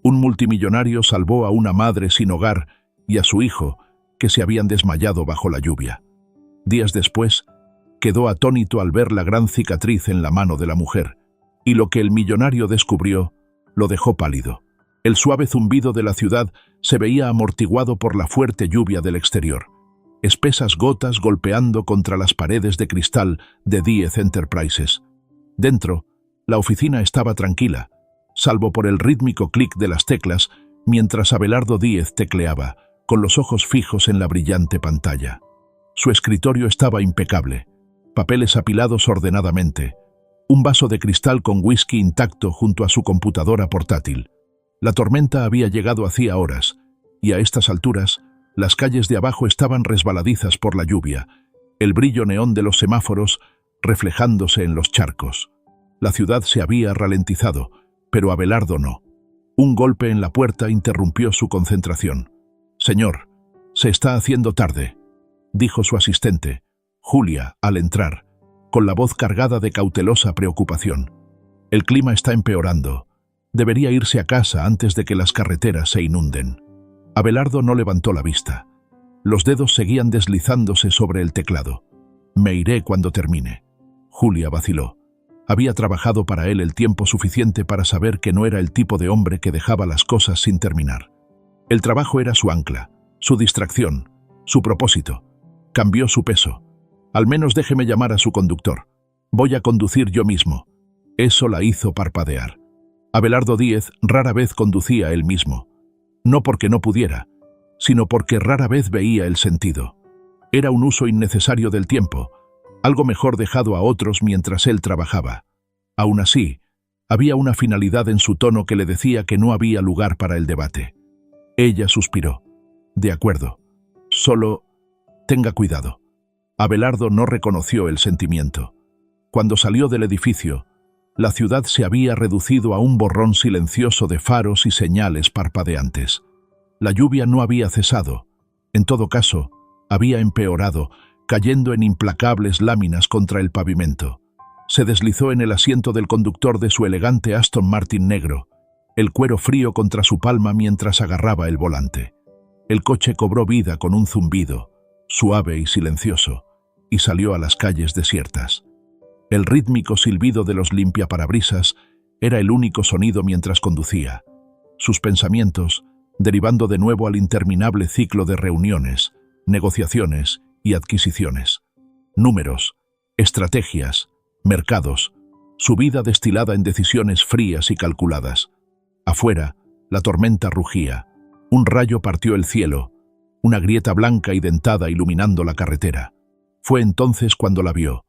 Un multimillonario salvó a una madre sin hogar y a su hijo, que se habían desmayado bajo la lluvia. Días después, quedó atónito al ver la gran cicatriz en la mano de la mujer, y lo que el millonario descubrió lo dejó pálido. El suave zumbido de la ciudad se veía amortiguado por la fuerte lluvia del exterior, espesas gotas golpeando contra las paredes de cristal de Díez Enterprises. Dentro, la oficina estaba tranquila, salvo por el rítmico clic de las teclas mientras Abelardo Díez tecleaba, con los ojos fijos en la brillante pantalla. Su escritorio estaba impecable, papeles apilados ordenadamente, un vaso de cristal con whisky intacto junto a su computadora portátil. La tormenta había llegado hacía horas, y a estas alturas, las calles de abajo estaban resbaladizas por la lluvia, el brillo neón de los semáforos reflejándose en los charcos. La ciudad se había ralentizado, pero Abelardo no. Un golpe en la puerta interrumpió su concentración. «Señor, se está haciendo tarde», dijo su asistente, Julia, al entrar, con la voz cargada de cautelosa preocupación. «El clima está empeorando. Debería irse a casa antes de que las carreteras se inunden». Abelardo no levantó la vista. Los dedos seguían deslizándose sobre el teclado. «Me iré cuando termine». Julia vaciló. Había trabajado para él el tiempo suficiente para saber que no era el tipo de hombre que dejaba las cosas sin terminar. El trabajo era su ancla, su distracción, su propósito. Cambió su peso. «Al menos déjeme llamar a su conductor. Voy a conducir yo mismo». Eso la hizo parpadear. Abelardo Díez rara vez conducía él mismo. No porque no pudiera, sino porque rara vez veía el sentido. Era un uso innecesario del tiempo, algo mejor dejado a otros mientras él trabajaba. Aún así, había una finalidad en su tono que le decía que no había lugar para el debate. Ella suspiró. «De acuerdo. Solo tenga cuidado». Abelardo no reconoció el sentimiento. Cuando salió del edificio, la ciudad se había reducido a un borrón silencioso de faros y señales parpadeantes. La lluvia no había cesado. En todo caso, había empeorado, cayendo en implacables láminas contra el pavimento. Se deslizó en el asiento del conductor de su elegante Aston Martin negro, el cuero frío contra su palma mientras agarraba el volante. El coche cobró vida con un zumbido, suave y silencioso, y salió a las calles desiertas. El rítmico silbido de los limpiaparabrisas era el único sonido mientras conducía. Sus pensamientos, derivando de nuevo al interminable ciclo de reuniones, negociaciones y adquisiciones. Números, estrategias, mercados, su vida destilada en decisiones frías y calculadas. Afuera, la tormenta rugía. Un rayo partió el cielo, una grieta blanca y dentada iluminando la carretera. Fue entonces cuando la vio,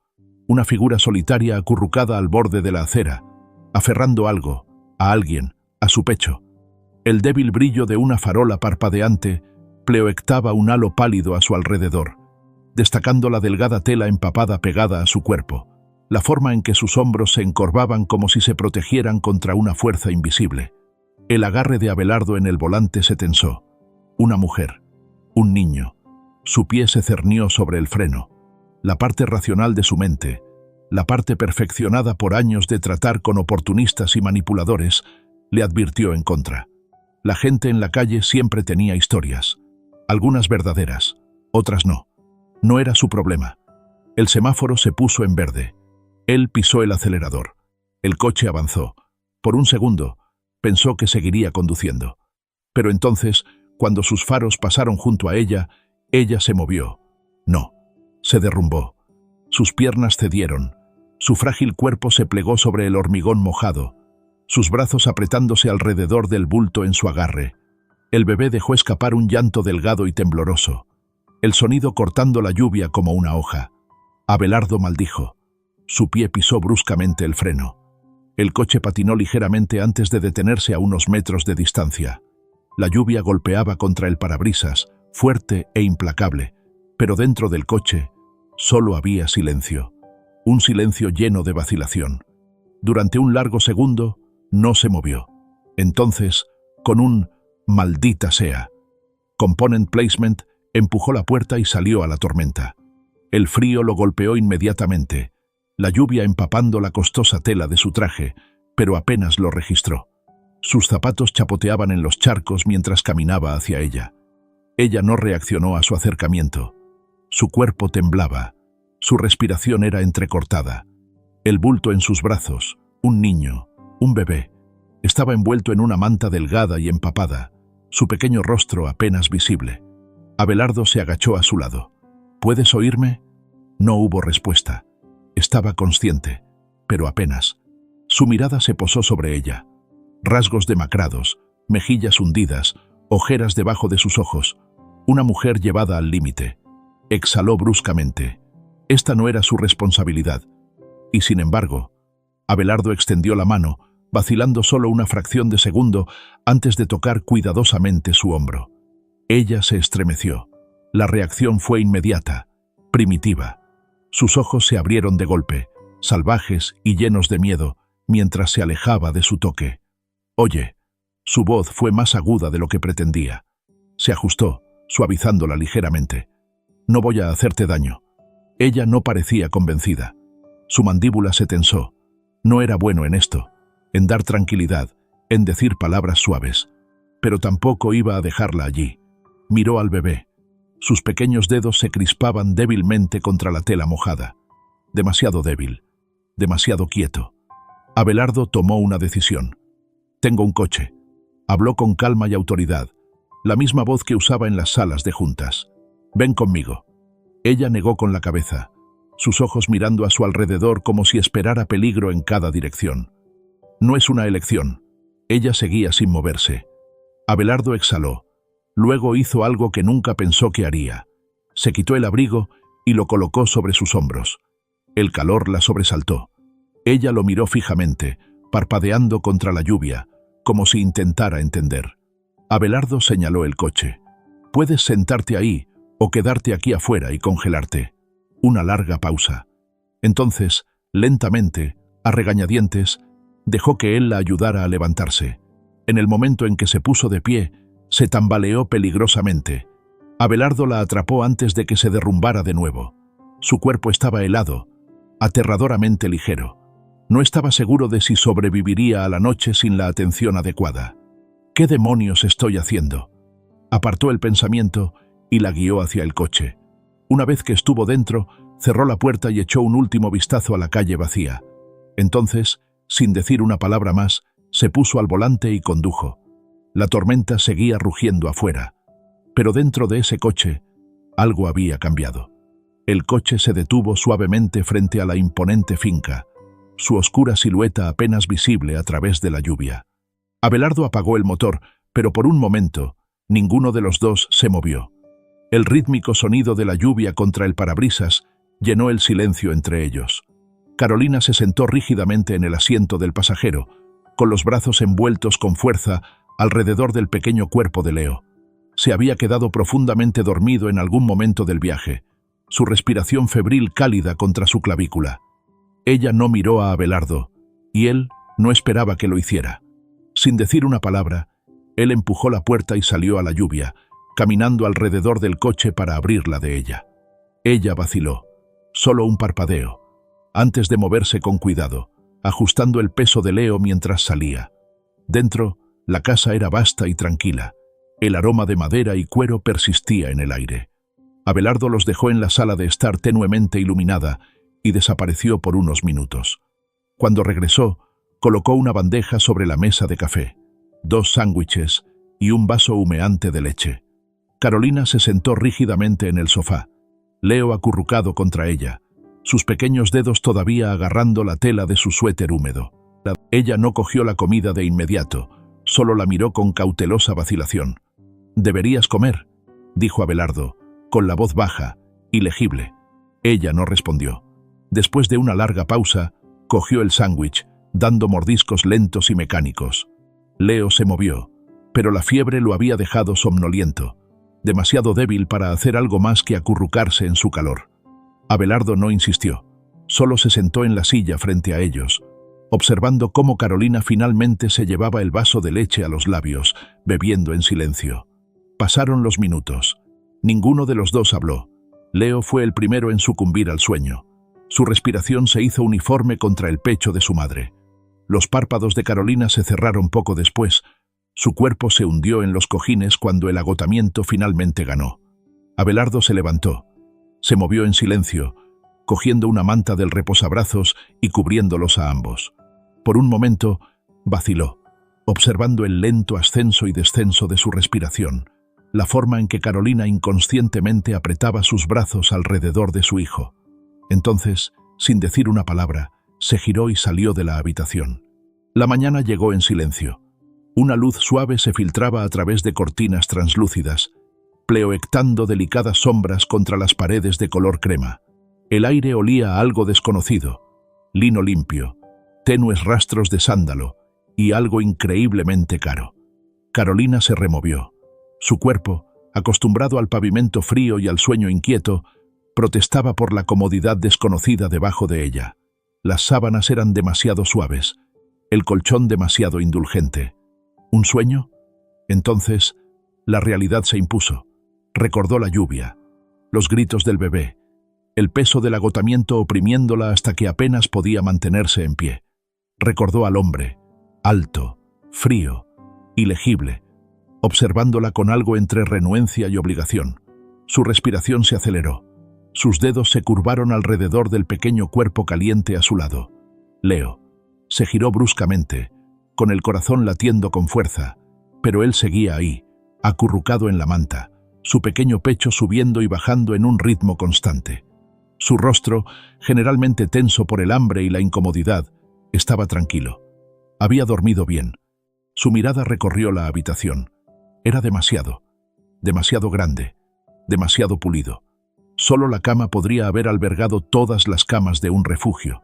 una figura solitaria acurrucada al borde de la acera, aferrando algo, a alguien, a su pecho. El débil brillo de una farola parpadeante pleoectaba un halo pálido a su alrededor, destacando la delgada tela empapada pegada a su cuerpo, la forma en que sus hombros se encorvaban como si se protegieran contra una fuerza invisible. El agarre de Abelardo en el volante se tensó. Una mujer, un niño. Su pie se cernió sobre el freno. La parte racional de su mente, la parte perfeccionada por años de tratar con oportunistas y manipuladores, le advirtió en contra. La gente en la calle siempre tenía historias, algunas verdaderas, otras no. No era su problema. El semáforo se puso en verde. Él pisó el acelerador. El coche avanzó. Por un segundo, pensó que seguiría conduciendo. Pero entonces, cuando sus faros pasaron junto a ella se movió. No, se derrumbó. Sus piernas cedieron. Su frágil cuerpo se plegó sobre el hormigón mojado, sus brazos apretándose alrededor del bulto en su agarre. El bebé dejó escapar un llanto delgado y tembloroso, el sonido cortando la lluvia como una hoja. Abelardo maldijo. Su pie pisó bruscamente el freno. El coche patinó ligeramente antes de detenerse a unos metros de distancia. La lluvia golpeaba contra el parabrisas, fuerte e implacable, pero dentro del coche solo había silencio. Un silencio lleno de vacilación. Durante un largo segundo, no se movió. Entonces, con un «maldita sea», Component Placement empujó la puerta y salió a la tormenta. El frío lo golpeó inmediatamente, la lluvia empapando la costosa tela de su traje, pero apenas lo registró. Sus zapatos chapoteaban en los charcos mientras caminaba hacia ella. Ella no reaccionó a su acercamiento. Su cuerpo temblaba. Su respiración era entrecortada. El bulto en sus brazos, un niño, un bebé, estaba envuelto en una manta delgada y empapada, su pequeño rostro apenas visible. Abelardo se agachó a su lado. ¿Puedes oírme? No hubo respuesta. Estaba consciente, pero apenas. Su mirada se posó sobre ella. Rasgos demacrados, mejillas hundidas, ojeras debajo de sus ojos. Una mujer llevada al límite. Exhaló bruscamente. Esta no era su responsabilidad. Y sin embargo, Abelardo extendió la mano, vacilando solo una fracción de segundo antes de tocar cuidadosamente su hombro. Ella se estremeció. La reacción fue inmediata, primitiva. Sus ojos se abrieron de golpe, salvajes y llenos de miedo, mientras se alejaba de su toque. «Oye». Su voz fue más aguda de lo que pretendía. Se ajustó, suavizándola ligeramente. «No voy a hacerte daño». Ella no parecía convencida. Su mandíbula se tensó. No era bueno en esto, en dar tranquilidad, en decir palabras suaves. Pero tampoco iba a dejarla allí. Miró al bebé. Sus pequeños dedos se crispaban débilmente contra la tela mojada. Demasiado débil, demasiado quieto. Abelardo tomó una decisión. «Tengo un coche». Habló con calma y autoridad, la misma voz que usaba en las salas de juntas. «Ven conmigo». Ella negó con la cabeza, sus ojos mirando a su alrededor como si esperara peligro en cada dirección. «No es una elección». Ella seguía sin moverse. Abelardo exhaló. Luego hizo algo que nunca pensó que haría. Se quitó el abrigo y lo colocó sobre sus hombros. El calor la sobresaltó. Ella lo miró fijamente, parpadeando contra la lluvia, como si intentara entender. Abelardo señaló el coche. «Puedes sentarte ahí o quedarte aquí afuera y congelarte». Una larga pausa. Entonces, lentamente, a regañadientes, dejó que él la ayudara a levantarse. En el momento en que se puso de pie, se tambaleó peligrosamente. Abelardo la atrapó antes de que se derrumbara de nuevo. Su cuerpo estaba helado, aterradoramente ligero. No estaba seguro de si sobreviviría a la noche sin la atención adecuada. «¿Qué demonios estoy haciendo?». Apartó el pensamiento y la guió hacia el coche. Una vez que estuvo dentro, cerró la puerta y echó un último vistazo a la calle vacía. Entonces, sin decir una palabra más, se puso al volante y condujo. La tormenta seguía rugiendo afuera. Pero dentro de ese coche, algo había cambiado. El coche se detuvo suavemente frente a la imponente finca, su oscura silueta apenas visible a través de la lluvia. Abelardo apagó el motor, pero por un momento, ninguno de los dos se movió. El rítmico sonido de la lluvia contra el parabrisas llenó el silencio entre ellos. Carolina se sentó rígidamente en el asiento del pasajero, con los brazos envueltos con fuerza alrededor del pequeño cuerpo de Leo. Se había quedado profundamente dormido en algún momento del viaje, su respiración febril cálida contra su clavícula. Ella no miró a Abelardo, y él no esperaba que lo hiciera. Sin decir una palabra, él empujó la puerta y salió a la lluvia, caminando alrededor del coche para abrirla de ella. Ella vaciló, solo un parpadeo, antes de moverse con cuidado, ajustando el peso de Leo mientras salía. Dentro, la casa era vasta y tranquila. El aroma de madera y cuero persistía en el aire. Abelardo los dejó en la sala de estar tenuemente iluminada y desapareció por unos minutos. Cuando regresó, colocó una bandeja sobre la mesa de café, 2 sándwiches y un vaso humeante de leche. Carolina se sentó rígidamente en el sofá, Leo acurrucado contra ella, sus pequeños dedos todavía agarrando la tela de su suéter húmedo. Ella no cogió la comida de inmediato, solo la miró con cautelosa vacilación. «Deberías comer», dijo Abelardo, con la voz baja, ilegible. Ella no respondió. Después de una larga pausa, cogió el sándwich, dando mordiscos lentos y mecánicos. Leo se movió, pero la fiebre lo había dejado somnoliento, demasiado débil para hacer algo más que acurrucarse en su calor. Abelardo no insistió, solo se sentó en la silla frente a ellos, observando cómo Carolina finalmente se llevaba el vaso de leche a los labios, bebiendo en silencio. Pasaron los minutos. Ninguno de los dos habló. Leo fue el primero en sucumbir al sueño. Su respiración se hizo uniforme contra el pecho de su madre. Los párpados de Carolina se cerraron poco después. Su cuerpo se hundió en los cojines cuando el agotamiento finalmente ganó. Abelardo se levantó. Se movió en silencio, cogiendo una manta del reposabrazos y cubriéndolos a ambos. Por un momento, vaciló, observando el lento ascenso y descenso de su respiración, la forma en que Carolina inconscientemente apretaba sus brazos alrededor de su hijo. Entonces, sin decir una palabra, se giró y salió de la habitación. La mañana llegó en silencio. Una luz suave se filtraba a través de cortinas translúcidas, pleoectando delicadas sombras contra las paredes de color crema. El aire olía a algo desconocido, lino limpio, tenues rastros de sándalo y algo increíblemente caro. Carolina se removió. Su cuerpo, acostumbrado al pavimento frío y al sueño inquieto, protestaba por la comodidad desconocida debajo de ella. Las sábanas eran demasiado suaves, el colchón demasiado indulgente. ¿Un sueño? Entonces, la realidad se impuso. Recordó la lluvia, los gritos del bebé, el peso del agotamiento oprimiéndola hasta que apenas podía mantenerse en pie. Recordó al hombre, alto, frío, ilegible, observándola con algo entre renuencia y obligación. Su respiración se aceleró. Sus dedos se curvaron alrededor del pequeño cuerpo caliente a su lado. Leo se giró bruscamente, con el corazón latiendo con fuerza, pero él seguía ahí, acurrucado en la manta, su pequeño pecho subiendo y bajando en un ritmo constante. Su rostro, generalmente tenso por el hambre y la incomodidad, estaba tranquilo. Había dormido bien. Su mirada recorrió la habitación. Era demasiado grande, demasiado pulido. Solo la cama podría haber albergado todas las camas de un refugio.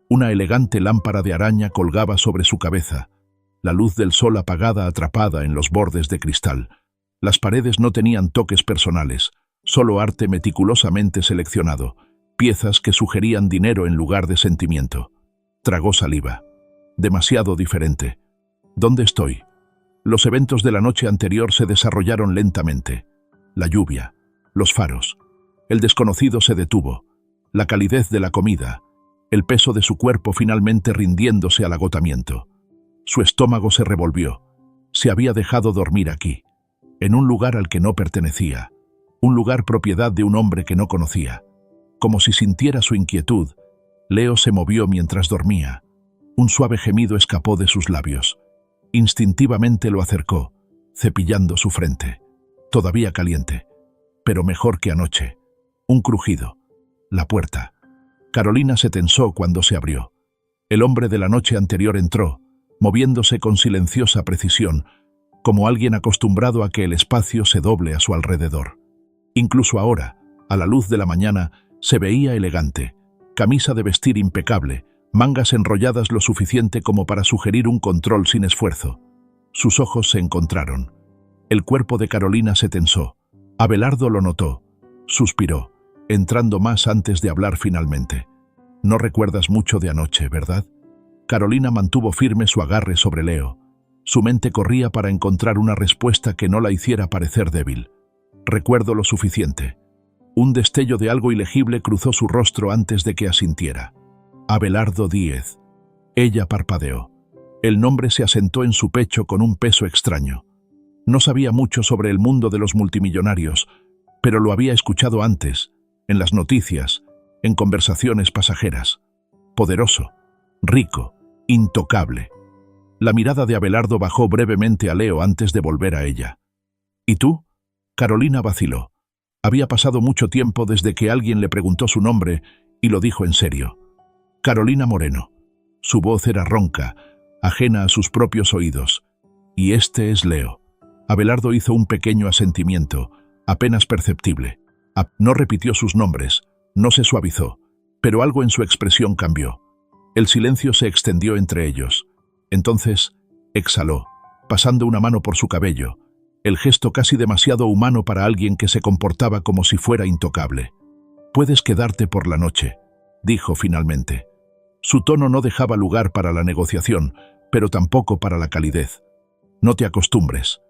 Una elegante lámpara de araña colgaba sobre su cabeza, la luz del sol apagada atrapada en los bordes de cristal. Las paredes no tenían toques personales, solo arte meticulosamente seleccionado, piezas que sugerían dinero en lugar de sentimiento. Tragó saliva. Demasiado diferente. ¿Dónde estoy? Los eventos de la noche anterior se desarrollaron lentamente. La lluvia, los faros. El desconocido se detuvo. La calidez de la comida, el peso de su cuerpo finalmente rindiéndose al agotamiento. Su estómago se revolvió. Se había dejado dormir aquí, en un lugar al que no pertenecía, un lugar propiedad de un hombre que no conocía. Como si sintiera su inquietud, Leo se movió mientras dormía. Un suave gemido escapó de sus labios. Instintivamente lo acercó, cepillando su frente. Todavía caliente, pero mejor que anoche. Un crujido. La puerta. Carolina se tensó cuando se abrió. El hombre de la noche anterior entró, moviéndose con silenciosa precisión, como alguien acostumbrado a que el espacio se doble a su alrededor. Incluso ahora, a la luz de la mañana, se veía elegante. Camisa de vestir impecable, mangas enrolladas lo suficiente como para sugerir un control sin esfuerzo. Sus ojos se encontraron. El cuerpo de Carolina se tensó. Abelardo lo notó. Suspiró, entrando más antes de hablar finalmente. «No recuerdas mucho de anoche, ¿verdad?» Carolina mantuvo firme su agarre sobre Leo. Su mente corría para encontrar una respuesta que no la hiciera parecer débil. «Recuerdo lo suficiente». Un destello de algo ilegible cruzó su rostro antes de que asintiera. Abelardo Díez. Ella parpadeó. El nombre se asentó en su pecho con un peso extraño. No sabía mucho sobre el mundo de los multimillonarios, pero lo había escuchado antes, en las noticias, en conversaciones pasajeras. Poderoso, rico, intocable. La mirada de Abelardo bajó brevemente a Leo antes de volver a ella. ¿Y tú? Carolina vaciló. Había pasado mucho tiempo desde que alguien le preguntó su nombre y lo dijo en serio. Carolina Moreno. Su voz era ronca, ajena a sus propios oídos. Y este es Leo. Abelardo hizo un pequeño asentimiento, apenas perceptible. No repitió sus nombres, no se suavizó, pero algo en su expresión cambió. El silencio se extendió entre ellos. Entonces, exhaló, pasando una mano por su cabello, el gesto casi demasiado humano para alguien que se comportaba como si fuera intocable. «Puedes quedarte por la noche», dijo finalmente. Su tono no dejaba lugar para la negociación, pero tampoco para la calidez. «No te acostumbres».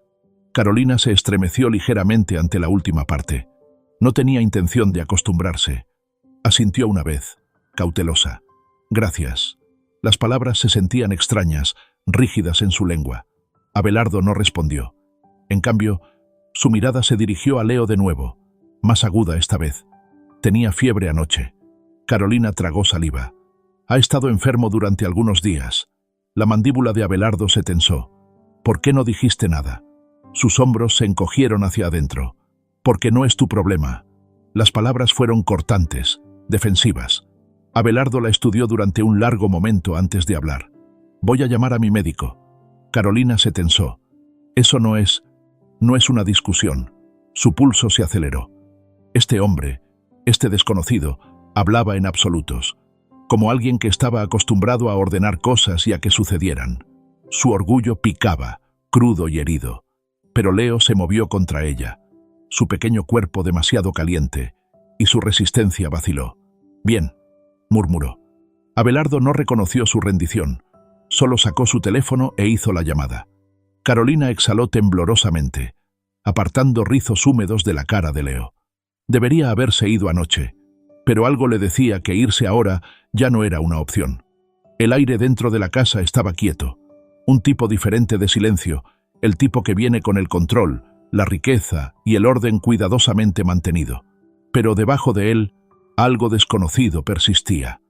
Carolina se estremeció ligeramente ante la última parte. No tenía intención de acostumbrarse. Asintió una vez, cautelosa. «Gracias». Las palabras se sentían extrañas, rígidas en su lengua. Abelardo no respondió. En cambio, su mirada se dirigió a Leo de nuevo, más aguda esta vez. Tenía fiebre anoche. Carolina tragó saliva. Ha estado enfermo durante algunos días. La mandíbula de Abelardo se tensó. ¿Por qué no dijiste nada? Sus hombros se encogieron hacia adentro. Porque no es tu problema. Las palabras fueron cortantes, defensivas. Abelardo la estudió durante un largo momento antes de hablar. Voy a llamar a mi médico. Carolina se tensó. Eso no es una discusión. Su pulso se aceleró. Este hombre, este desconocido, hablaba en absolutos, como alguien que estaba acostumbrado a ordenar cosas y a que sucedieran. Su orgullo picaba, crudo y herido. Pero Leo se movió contra ella, su pequeño cuerpo demasiado caliente, y su resistencia vaciló. Bien, murmuró. Abelardo no reconoció su rendición, solo sacó su teléfono e hizo la llamada. Carolina exhaló temblorosamente, apartando rizos húmedos de la cara de Leo. Debería haberse ido anoche, pero algo le decía que irse ahora ya no era una opción. El aire dentro de la casa estaba quieto, un tipo diferente de silencio, el tipo que viene con el control, la riqueza y el orden cuidadosamente mantenido. Pero debajo de él, algo desconocido persistía.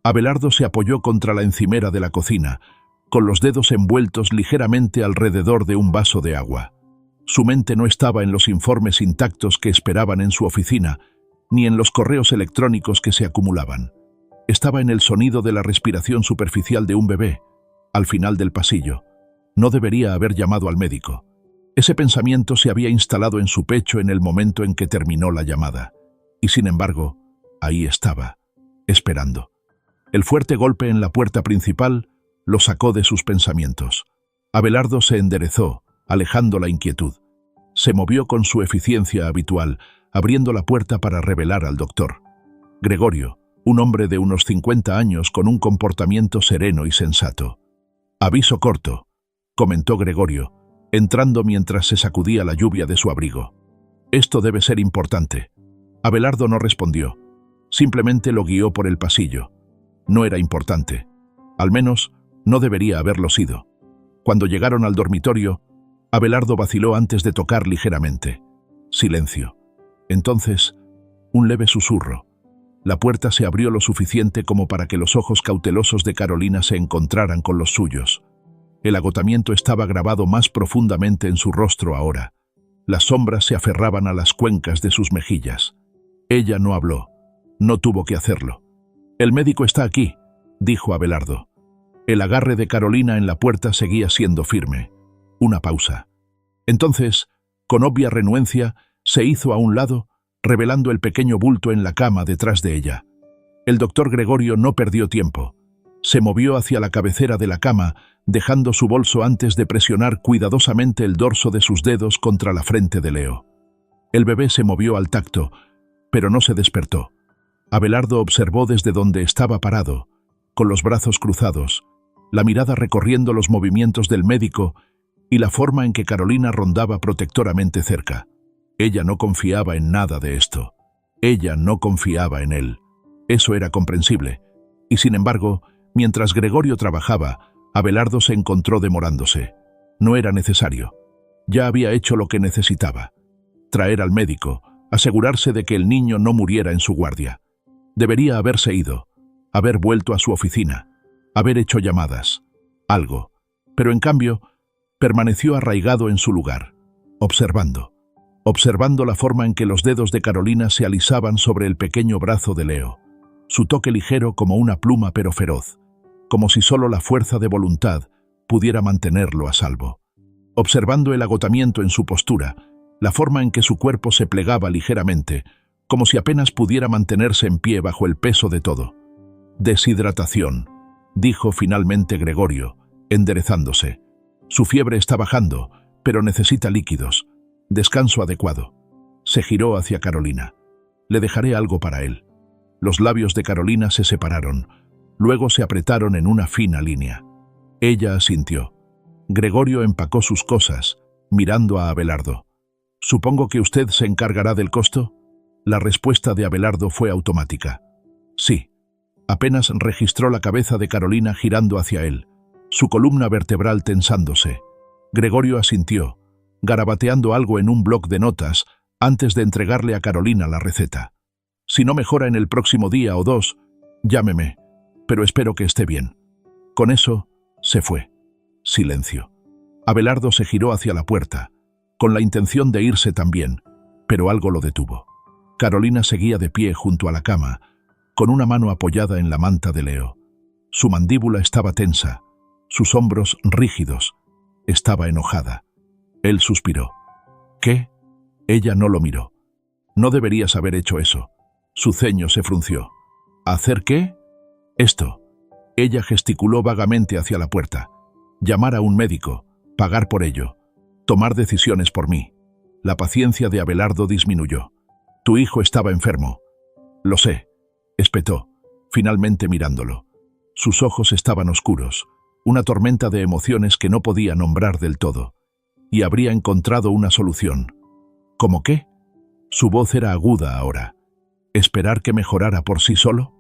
Abelardo se apoyó contra la encimera de la cocina, con los dedos envueltos ligeramente alrededor de un vaso de agua. Su mente no estaba en los informes intactos que esperaban en su oficina, ni en los correos electrónicos que se acumulaban. Estaba en el sonido de la respiración superficial de un bebé, al final del pasillo. No debería haber llamado al médico. Ese pensamiento se había instalado en su pecho en el momento en que terminó la llamada. Y sin embargo, ahí estaba, esperando. El fuerte golpe en la puerta principal lo sacó de sus pensamientos. Abelardo se enderezó, alejando la inquietud. Se movió con su eficiencia habitual, abriendo la puerta para revelar al doctor. Gregorio, un hombre de unos 50 años con un comportamiento sereno y sensato. «Aviso corto», comentó Gregorio, entrando mientras se sacudía la lluvia de su abrigo. «Esto debe ser importante». Abelardo no respondió. Simplemente lo guió por el pasillo. No era importante. Al menos, no debería haberlo sido. Cuando llegaron al dormitorio, Abelardo vaciló antes de tocar ligeramente. Silencio. Entonces, un leve susurro. La puerta se abrió lo suficiente como para que los ojos cautelosos de Carolina se encontraran con los suyos. El agotamiento estaba grabado más profundamente en su rostro ahora. Las sombras se aferraban a las cuencas de sus mejillas. Ella no habló. No tuvo que hacerlo. «El médico está aquí», dijo Abelardo. El agarre de Carolina en la puerta seguía siendo firme. Una pausa. Entonces, con obvia renuencia, se hizo a un lado, revelando el pequeño bulto en la cama detrás de ella. El doctor Gregorio no perdió tiempo. Se movió hacia la cabecera de la cama, dejando su bolso antes de presionar cuidadosamente el dorso de sus dedos contra la frente de Leo. El bebé se movió al tacto, pero no se despertó. Abelardo observó desde donde estaba parado, con los brazos cruzados, la mirada recorriendo los movimientos del médico y la forma en que Carolina rondaba protectoramente cerca. Ella no confiaba en nada de esto. Ella no confiaba en él. Eso era comprensible. Y sin embargo, mientras Gregorio trabajaba, Abelardo se encontró demorándose. No era necesario. Ya había hecho lo que necesitaba. Traer al médico, asegurarse de que el niño no muriera en su guardia. Debería haberse ido, haber vuelto a su oficina, haber hecho llamadas, algo. Pero en cambio, permaneció arraigado en su lugar, observando la forma en que los dedos de Carolina se alisaban sobre el pequeño brazo de Leo, su toque ligero como una pluma pero feroz, como si solo la fuerza de voluntad pudiera mantenerlo a salvo. Observando el agotamiento en su postura, la forma en que su cuerpo se plegaba ligeramente, como si apenas pudiera mantenerse en pie bajo el peso de todo. «Deshidratación», dijo finalmente Gregorio, enderezándose. «Su fiebre está bajando, pero necesita líquidos. Descanso adecuado». Se giró hacia Carolina. «Le dejaré algo para él». Los labios de Carolina se separaron, luego se apretaron en una fina línea. Ella asintió. Gregorio empacó sus cosas, mirando a Abelardo. «Supongo que usted se encargará del costo». La respuesta de Abelardo fue automática. «Sí». Apenas registró la cabeza de Carolina girando hacia él, su columna vertebral tensándose. Gregorio asintió, garabateando algo en un bloc de notas antes de entregarle a Carolina la receta. Si no mejora en el próximo día o 2, llámeme, pero espero que esté bien. Con eso, se fue. Silencio. Abelardo se giró hacia la puerta, con la intención de irse también, pero algo lo detuvo. Carolina seguía de pie junto a la cama, con una mano apoyada en la manta de Leo. Su mandíbula estaba tensa, sus hombros rígidos. Estaba enojada. Él suspiró. ¿Qué? Ella no lo miró. No deberías haber hecho eso. Su ceño se frunció. ¿Hacer qué? Esto. Ella gesticuló vagamente hacia la puerta. Llamar a un médico, pagar por ello, tomar decisiones por mí. La paciencia de Abelardo disminuyó. Tu hijo estaba enfermo. Lo sé, espetó, finalmente mirándolo. Sus ojos estaban oscuros, una tormenta de emociones que no podía nombrar del todo. Y habría encontrado una solución. ¿Cómo qué? Su voz era aguda ahora. ¿Esperar que mejorara por sí solo?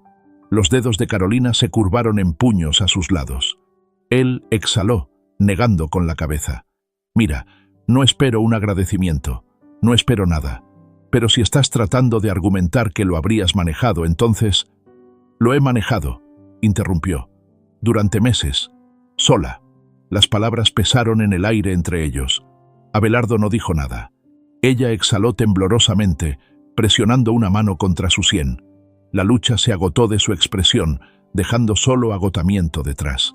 Los dedos de Carolina se curvaron en puños a sus lados. Él exhaló, negando con la cabeza. Mira, no espero un agradecimiento, no espero nada. Pero si estás tratando de argumentar que lo habrías manejado, entonces... Lo he manejado, interrumpió. Durante meses, sola. Las palabras pesaron en el aire entre ellos. Abelardo no dijo nada. Ella exhaló temblorosamente, presionando una mano contra su sien. La lucha se agotó de su expresión, dejando solo agotamiento detrás.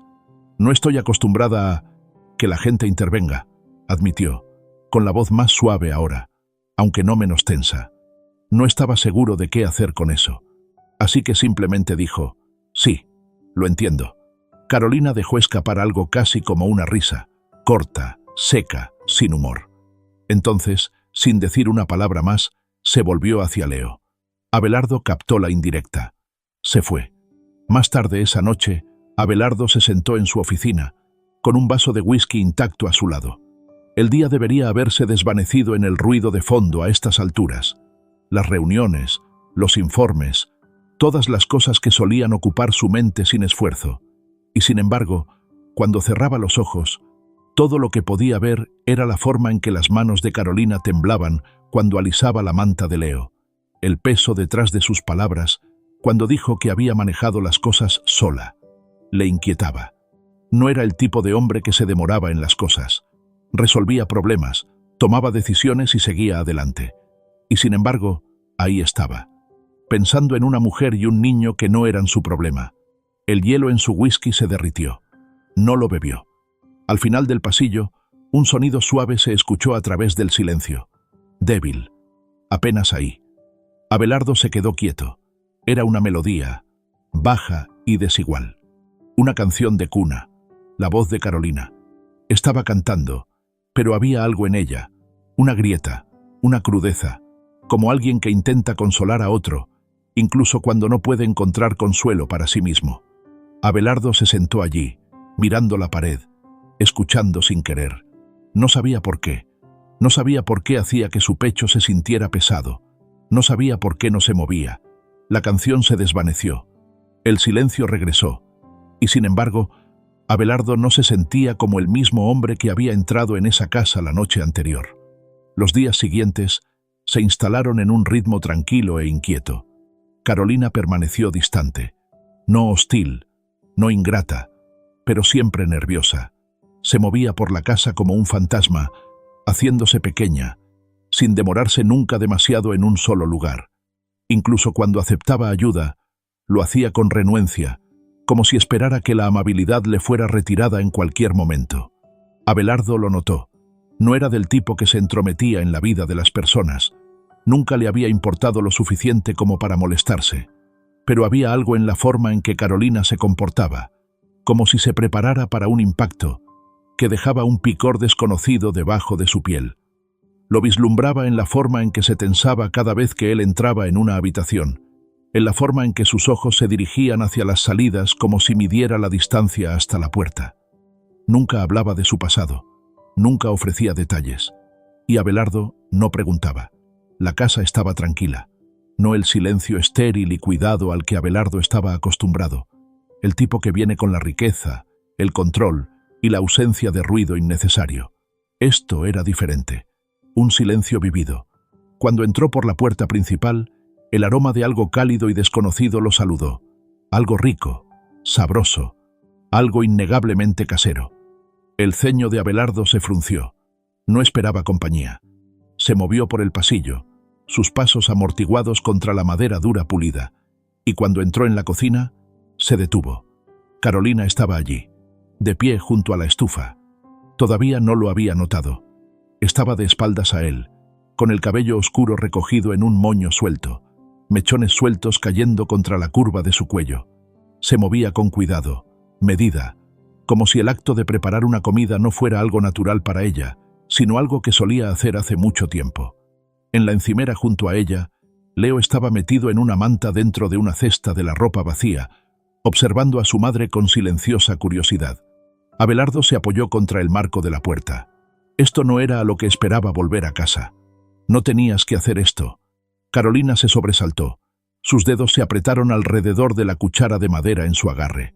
No estoy acostumbrada a que la gente intervenga, admitió, con la voz más suave ahora, aunque no menos tensa. No estaba seguro de qué hacer con eso. Así que simplemente dijo, sí, lo entiendo. Carolina dejó escapar algo casi como una risa, corta, seca, sin humor. Entonces, sin decir una palabra más, se volvió hacia Leo. Abelardo captó la indirecta. Se fue. Más tarde esa noche, Abelardo se sentó en su oficina, con un vaso de whisky intacto a su lado. El día debería haberse desvanecido en el ruido de fondo a estas alturas. Las reuniones, los informes, todas las cosas que solían ocupar su mente sin esfuerzo. Y sin embargo, cuando cerraba los ojos, todo lo que podía ver era la forma en que las manos de Carolina temblaban cuando alisaba la manta de Leo, el peso detrás de sus palabras cuando dijo que había manejado las cosas sola. Le inquietaba. No era el tipo de hombre que se demoraba en las cosas. Resolvía problemas, tomaba decisiones y seguía adelante. Y sin embargo, ahí estaba, pensando en una mujer y un niño que no eran su problema. El hielo en su whisky se derritió. No lo bebió. Al final del pasillo, un sonido suave se escuchó a través del silencio. Débil. Apenas ahí. Abelardo se quedó quieto. Era una melodía, baja y desigual. Una canción de cuna. La voz de Carolina. Estaba cantando, pero había algo en ella. Una grieta, una crudeza, como alguien que intenta consolar a otro, incluso cuando no puede encontrar consuelo para sí mismo. Abelardo se sentó allí, mirando la pared, escuchando sin querer. No sabía por qué. No sabía por qué hacía que su pecho se sintiera pesado. No sabía por qué no se movía. La canción se desvaneció. El silencio regresó. Y sin embargo, Abelardo no se sentía como el mismo hombre que había entrado en esa casa la noche anterior. Los días siguientes se instalaron en un ritmo tranquilo e inquieto. Carolina permaneció distante. No hostil, no ingrata, pero siempre nerviosa. Se movía por la casa como un fantasma, haciéndose pequeña, sin demorarse nunca demasiado en un solo lugar. Incluso cuando aceptaba ayuda, lo hacía con renuencia, como si esperara que la amabilidad le fuera retirada en cualquier momento. Abelardo lo notó. No era del tipo que se entrometía en la vida de las personas. Nunca le había importado lo suficiente como para molestarse. Pero había algo en la forma en que Carolina se comportaba, como si se preparara para un impacto, que dejaba un picor desconocido debajo de su piel. Lo vislumbraba en la forma en que se tensaba cada vez que él entraba en una habitación, en la forma en que sus ojos se dirigían hacia las salidas como si midiera la distancia hasta la puerta. Nunca hablaba de su pasado, nunca ofrecía detalles, y Abelardo no preguntaba. La casa estaba tranquila. no el silencio estéril y cuidado al que Abelardo estaba acostumbrado, el tipo que viene con la riqueza, el control y la ausencia de ruido innecesario. Esto era diferente, un silencio vivido. Cuando entró por la puerta principal, el aroma de algo cálido y desconocido lo saludó, algo rico, sabroso, algo innegablemente casero. El ceño de Abelardo se frunció. No esperaba compañía. Se movió por el pasillo, sus pasos amortiguados contra la madera dura pulida, y cuando entró en la cocina, se detuvo. Carolina estaba allí, de pie junto a la estufa. Todavía no lo había notado. Estaba de espaldas a él, con el cabello oscuro recogido en un moño suelto, mechones sueltos cayendo contra la curva de su cuello. Se movía con cuidado, medida, como si el acto de preparar una comida no fuera algo natural para ella, sino algo que solía hacer hace mucho tiempo. En la encimera junto a ella, Leo estaba metido en una manta dentro de una cesta de la ropa vacía, observando a su madre con silenciosa curiosidad. Abelardo se apoyó contra el marco de la puerta. Esto no era a lo que esperaba volver a casa. No tenías que hacer esto. Carolina se sobresaltó. Sus dedos se apretaron alrededor de la cuchara de madera en su agarre.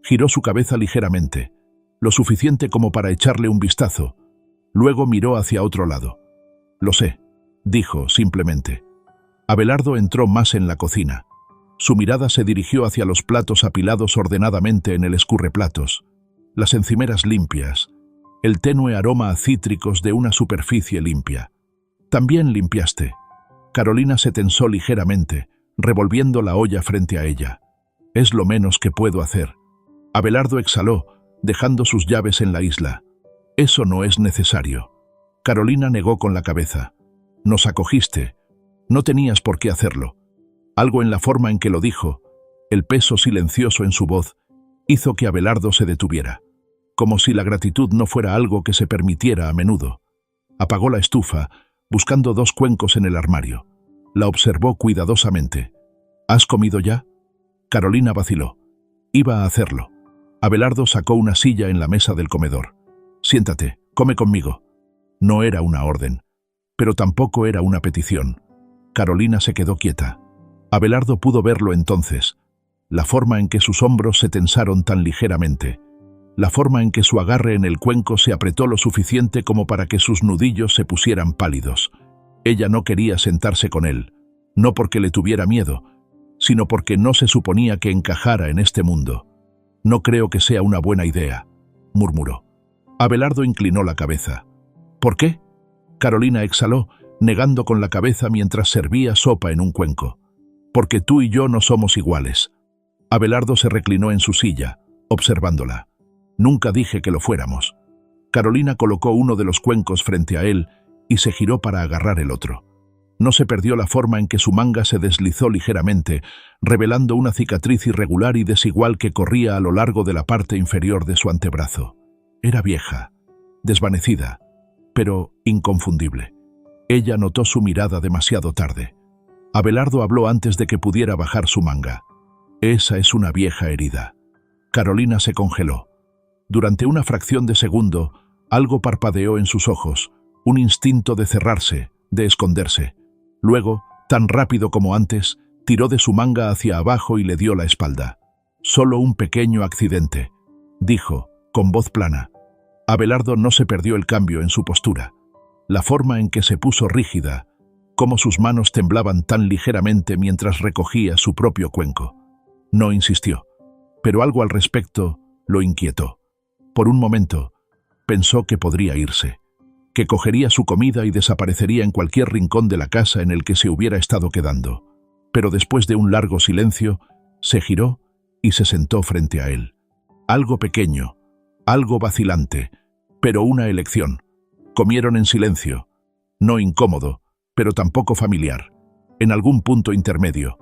Giró su cabeza ligeramente, lo suficiente como para echarle un vistazo. Luego miró hacia otro lado. «Lo sé», dijo simplemente. Abelardo entró más en la cocina. Su mirada se dirigió hacia los platos apilados ordenadamente en el escurreplatos, las encimeras limpias, el tenue aroma a cítricos de una superficie limpia. «También limpiaste». Carolina se tensó ligeramente, revolviendo la olla frente a ella. «Es lo menos que puedo hacer». Abelardo exhaló, dejando sus llaves en la isla. «Eso no es necesario». Carolina negó con la cabeza. «Nos acogiste. No tenías por qué hacerlo». Algo en la forma en que lo dijo, el peso silencioso en su voz, hizo que Abelardo se detuviera, como si la gratitud no fuera algo que se permitiera a menudo. Apagó la estufa, buscando 2 cuencos en el armario. La observó cuidadosamente. «¿Has comido ya?» Carolina vaciló. Iba a hacerlo. Abelardo sacó una silla en la mesa del comedor. «Siéntate, come conmigo». No era una orden, pero tampoco era una petición. Carolina se quedó quieta. Abelardo pudo verlo entonces, la forma en que sus hombros se tensaron tan ligeramente, la forma en que su agarre en el cuenco se apretó lo suficiente como para que sus nudillos se pusieran pálidos. Ella no quería sentarse con él, no porque le tuviera miedo, sino porque no se suponía que encajara en este mundo. «No creo que sea una buena idea», murmuró. Abelardo inclinó la cabeza. «¿Por qué?» Carolina exhaló, negando con la cabeza mientras servía sopa en un cuenco. «Porque tú y yo no somos iguales». Abelardo se reclinó en su silla, observándola. «Nunca dije que lo fuéramos». Carolina colocó uno de los cuencos frente a él y se giró para agarrar el otro. No se perdió la forma en que su manga se deslizó ligeramente, revelando una cicatriz irregular y desigual que corría a lo largo de la parte inferior de su antebrazo. Era vieja, desvanecida, pero inconfundible. Ella notó su mirada demasiado tarde. Abelardo habló antes de que pudiera bajar su manga. «Esa es una vieja herida». Carolina se congeló. Durante una fracción de segundo, algo parpadeó en sus ojos, un instinto de cerrarse, de esconderse. Luego, tan rápido como antes, tiró de su manga hacia abajo y le dio la espalda. «Solo un pequeño accidente», dijo, con voz plana. Abelardo no se perdió el cambio en su postura. La forma en que se puso rígida, cómo sus manos temblaban tan ligeramente mientras recogía su propio cuenco. No insistió, pero algo al respecto lo inquietó. Por un momento, pensó que podría irse, que cogería su comida y desaparecería en cualquier rincón de la casa en el que se hubiera estado quedando. Pero después de un largo silencio, se giró y se sentó frente a él. Algo pequeño, algo vacilante, pero una elección. Comieron en silencio, no incómodo, pero tampoco familiar, en algún punto intermedio.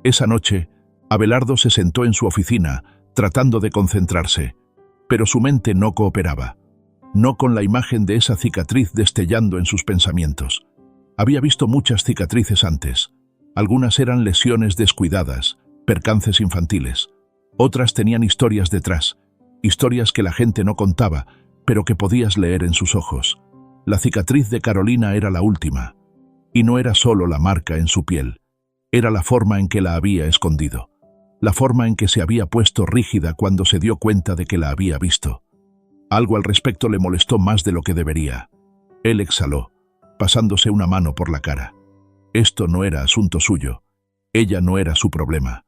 Esa noche, Abelardo se sentó en su oficina, tratando de concentrarse, pero su mente no cooperaba. No con la imagen de esa cicatriz destellando en sus pensamientos. Había visto muchas cicatrices antes. Algunas eran lesiones descuidadas, percances infantiles. Otras tenían historias detrás, historias que la gente no contaba, pero que podías leer en sus ojos. La cicatriz de Carolina era la última. Y no era solo la marca en su piel. Era la forma en que la había escondido, la forma en que se había puesto rígida cuando se dio cuenta de que la había visto. Algo al respecto le molestó más de lo que debería. Él exhaló, pasándose una mano por la cara. Esto no era asunto suyo. Ella no era su problema.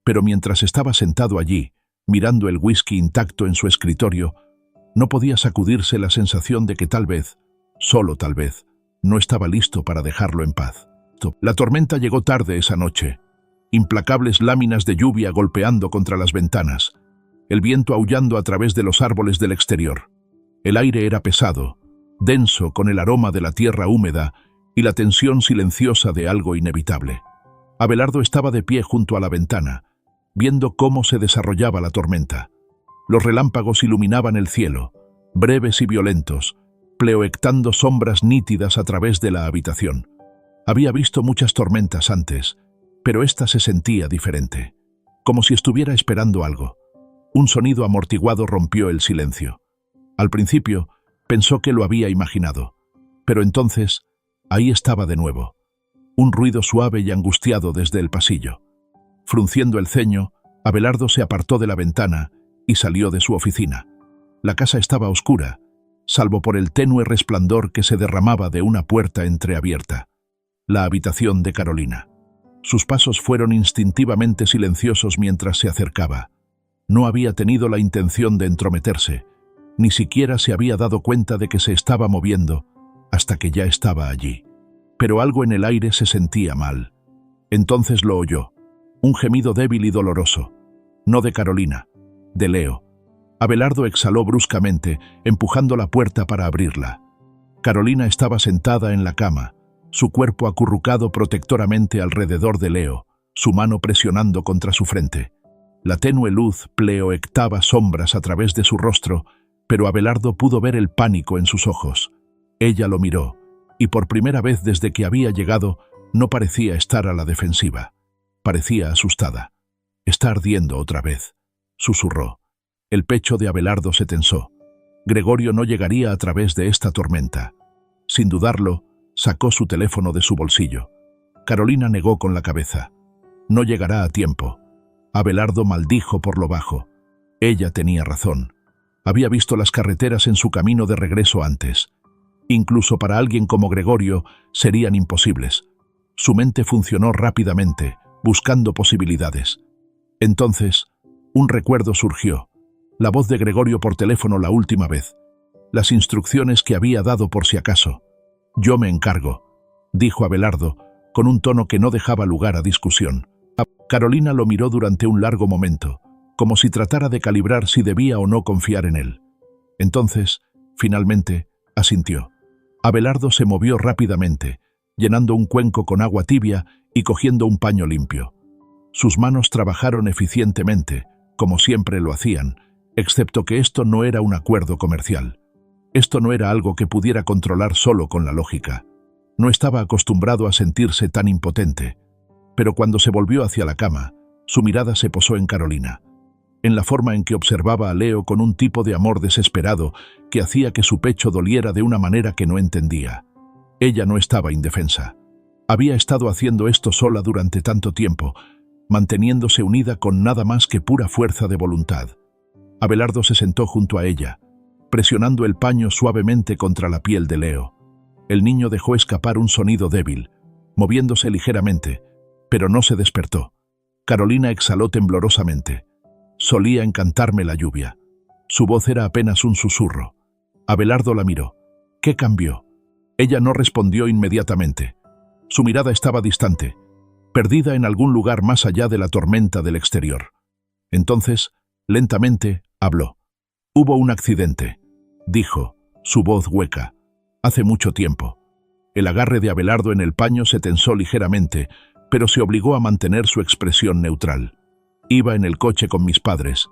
Pero mientras estaba sentado allí, mirando el whisky intacto en su escritorio, no podía sacudirse la sensación de que tal vez, solo tal vez, no estaba listo para dejarlo en paz. La tormenta llegó tarde esa noche. Implacables láminas de lluvia golpeando contra las ventanas, el viento aullando a través de los árboles del exterior. El aire era pesado, denso con el aroma de la tierra húmeda y la tensión silenciosa de algo inevitable. Abelardo estaba de pie junto a la ventana, viendo cómo se desarrollaba la tormenta. Los relámpagos iluminaban el cielo, breves y violentos, pleoectando sombras nítidas a través de la habitación. Había visto muchas tormentas antes, pero esta se sentía diferente, como si estuviera esperando algo. Un sonido amortiguado rompió el silencio. Al principio, pensó que lo había imaginado, pero entonces, ahí estaba de nuevo. Un ruido suave y angustiado desde el pasillo. Frunciendo el ceño, Abelardo se apartó de la ventana y salió de su oficina. La casa estaba oscura, salvo por el tenue resplandor que se derramaba de una puerta entreabierta. La habitación de Carolina. Sus pasos fueron instintivamente silenciosos mientras se acercaba. No había tenido la intención de entrometerse, ni siquiera se había dado cuenta de que se estaba moviendo, hasta que ya estaba allí. Pero algo en el aire se sentía mal. Entonces lo oyó, un gemido débil y doloroso. No de Carolina, de Leo. Abelardo exhaló bruscamente, empujando la puerta para abrirla. Carolina estaba sentada en la cama, su cuerpo acurrucado protectoramente alrededor de Leo, su mano presionando contra su frente. La tenue luz pleoectaba sombras a través de su rostro, pero Abelardo pudo ver el pánico en sus ojos. Ella lo miró, y por primera vez desde que había llegado, no parecía estar a la defensiva. Parecía asustada. «Está ardiendo otra vez», susurró. El pecho de Abelardo se tensó. Gregorio no llegaría a través de esta tormenta. Sin dudarlo, sacó su teléfono de su bolsillo. Carolina negó con la cabeza. No llegará a tiempo. Abelardo maldijo por lo bajo. Ella tenía razón. Había visto las carreteras en su camino de regreso antes. Incluso para alguien como Gregorio, serían imposibles. Su mente funcionó rápidamente, buscando posibilidades. Entonces, un recuerdo surgió. La voz de Gregorio por teléfono la última vez. Las instrucciones que había dado por si acaso. «Yo me encargo», dijo Abelardo, con un tono que no dejaba lugar a discusión. Carolina lo miró durante un largo momento, como si tratara de calibrar si debía o no confiar en él. Entonces, finalmente, asintió. Abelardo se movió rápidamente, llenando un cuenco con agua tibia y cogiendo un paño limpio. Sus manos trabajaron eficientemente, como siempre lo hacían, excepto que esto no era un acuerdo comercial. Esto no era algo que pudiera controlar solo con la lógica. No estaba acostumbrado a sentirse tan impotente. Pero cuando se volvió hacia la cama, su mirada se posó en Carolina, en la forma en que observaba a Leo con un tipo de amor desesperado que hacía que su pecho doliera de una manera que no entendía. Ella no estaba indefensa. Había estado haciendo esto sola durante tanto tiempo, manteniéndose unida con nada más que pura fuerza de voluntad. Abelardo se sentó junto a ella, presionando el paño suavemente contra la piel de Leo. El niño dejó escapar un sonido débil, moviéndose ligeramente, pero no se despertó. Carolina exhaló temblorosamente. Solía encantarme la lluvia. Su voz era apenas un susurro. Abelardo la miró. ¿Qué cambió? Ella no respondió inmediatamente. Su mirada estaba distante, perdida en algún lugar más allá de la tormenta del exterior. Entonces, lentamente, habló. «Hubo un accidente», dijo, su voz hueca. «Hace mucho tiempo». El agarre de Abelardo en el paño se tensó ligeramente, pero se obligó a mantener su expresión neutral. «Iba en el coche con mis padres.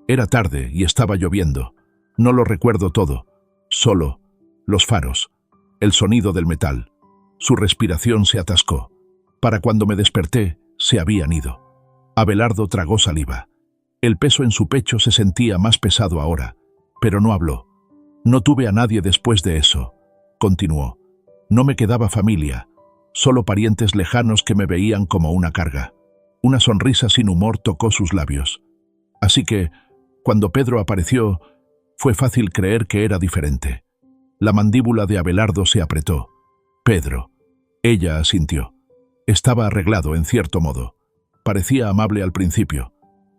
Era tarde y estaba lloviendo. No lo recuerdo todo. Solo los faros, el sonido del metal». Su respiración se atascó. Para cuando me desperté, se habían ido. Abelardo tragó saliva. El peso en su pecho se sentía más pesado ahora, pero no habló. «No tuve a nadie después de eso», continuó. «No me quedaba familia. solo parientes lejanos que me veían como una carga. Una sonrisa sin humor tocó sus labios. Así que, cuando Pedro apareció, fue fácil creer que era diferente. La mandíbula de Abelardo se apretó. «Pedro». Ella asintió. Estaba arreglado en cierto modo. Parecía amable al principio.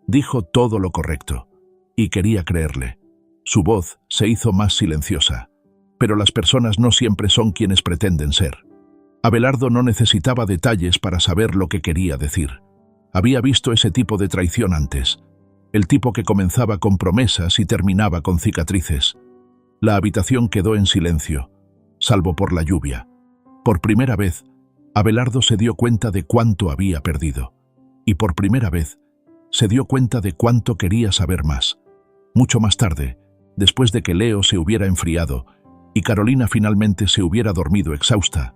Dijo todo lo correcto. Y quería creerle. Su voz se hizo más silenciosa. Pero las personas no siempre son quienes pretenden ser. Abelardo no necesitaba detalles para saber lo que quería decir. Había visto ese tipo de traición antes. El tipo que comenzaba con promesas y terminaba con cicatrices. La habitación quedó en silencio, salvo por la lluvia. Por primera vez, Abelardo se dio cuenta de cuánto había perdido. Y por primera vez, se dio cuenta de cuánto quería saber más. Mucho más tarde, después de que Leo se hubiera enfriado y Carolina finalmente se hubiera dormido exhausta,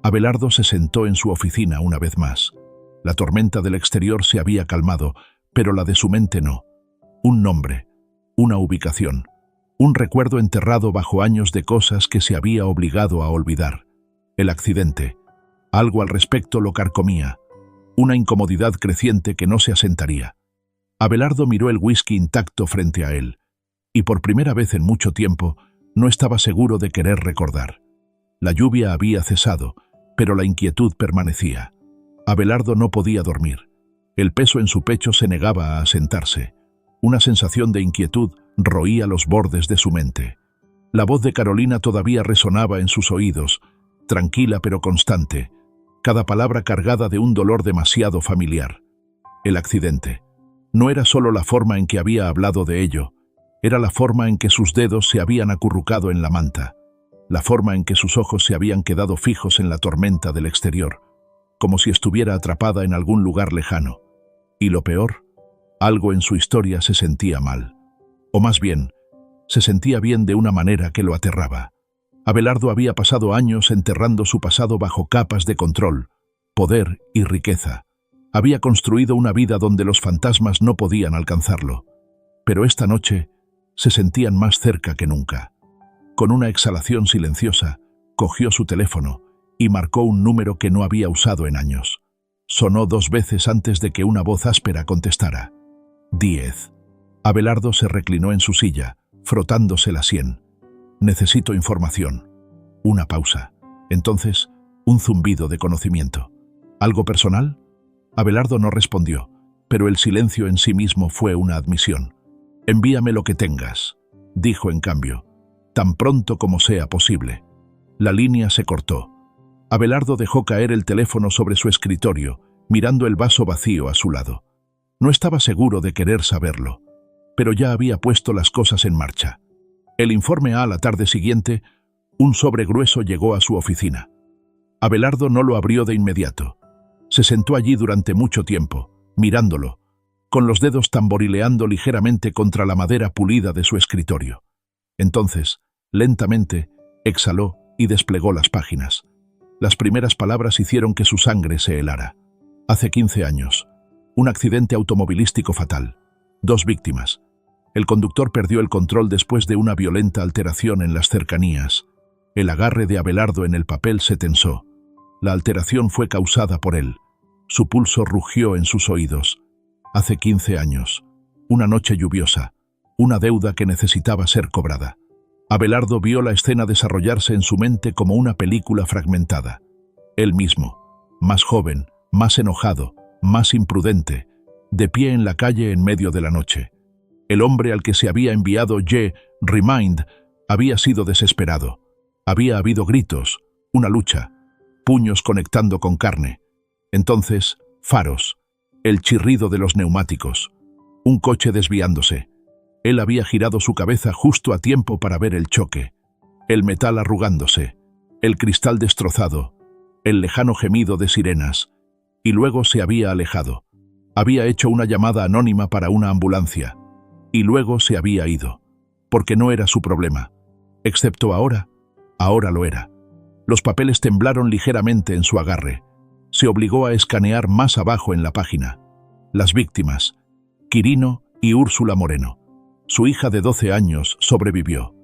Abelardo se sentó en su oficina una vez más. La tormenta del exterior se había calmado, pero la de su mente no. Un nombre, una ubicación, un recuerdo enterrado bajo años de cosas que se había obligado a olvidar. El accidente. Algo al respecto lo carcomía. Una incomodidad creciente que no se asentaría. Abelardo miró el whisky intacto frente a él, y por primera vez en mucho tiempo no estaba seguro de querer recordar. La lluvia había cesado, pero la inquietud permanecía. Abelardo no podía dormir. El peso en su pecho se negaba a asentarse. Una sensación de inquietud roía los bordes de su mente. La voz de Carolina todavía resonaba en sus oídos, tranquila pero constante, cada palabra cargada de un dolor demasiado familiar. El accidente. No era solo la forma en que había hablado de ello, era la forma en que sus dedos se habían acurrucado en la manta, la forma en que sus ojos se habían quedado fijos en la tormenta del exterior, como si estuviera atrapada en algún lugar lejano. Y lo peor, algo en su historia se sentía mal. O más bien, se sentía bien de una manera que lo aterraba. Abelardo había pasado años enterrando su pasado bajo capas de control, poder y riqueza. Había construido una vida donde los fantasmas no podían alcanzarlo. Pero esta noche se sentían más cerca que nunca. Con una exhalación silenciosa, cogió su teléfono y marcó un número que no había usado en años. Sonó 2 veces antes de que una voz áspera contestara. 10. Abelardo se reclinó en su silla, frotándose la sien. Necesito información. Una pausa. Entonces, un zumbido de conocimiento. ¿Algo personal? Abelardo no respondió, pero el silencio en sí mismo fue una admisión. Envíame lo que tengas, dijo en cambio, tan pronto como sea posible. La línea se cortó. Abelardo dejó caer el teléfono sobre su escritorio, mirando el vaso vacío a su lado. No estaba seguro de querer saberlo, pero ya había puesto las cosas en marcha. El informe A la tarde siguiente, un sobre grueso llegó a su oficina. Abelardo no lo abrió de inmediato. Se sentó allí durante mucho tiempo, mirándolo, con los dedos tamborileando ligeramente contra la madera pulida de su escritorio. Entonces, lentamente, exhaló y desplegó las páginas. Las primeras palabras hicieron que su sangre se helara. Hace 15 años. Un accidente automovilístico fatal. 2 víctimas. El conductor perdió el control después de una violenta alteración en las cercanías. El agarre de Abelardo en el papel se tensó. La alteración fue causada por él. Su pulso rugió en sus oídos. Hace 15 años. Una noche lluviosa. Una deuda que necesitaba ser cobrada. Abelardo vio la escena desarrollarse en su mente como una película fragmentada. Él mismo, más joven, más enojado, más imprudente, de pie en la calle en medio de la noche. El hombre al que se había enviado Remind había sido desesperado. Había habido gritos, una lucha, puños conectando con carne. Entonces, faros, el chirrido de los neumáticos, un coche desviándose. Él había girado su cabeza justo a tiempo para ver el choque, el metal arrugándose, el cristal destrozado, el lejano gemido de sirenas, y luego se había alejado. Había hecho una llamada anónima para una ambulancia, y luego se había ido, porque no era su problema. Excepto ahora lo era. Los papeles temblaron ligeramente en su agarre. Se obligó a escanear más abajo en la página. Las víctimas, Quirino y Úrsula Moreno. Su hija de 12 años sobrevivió,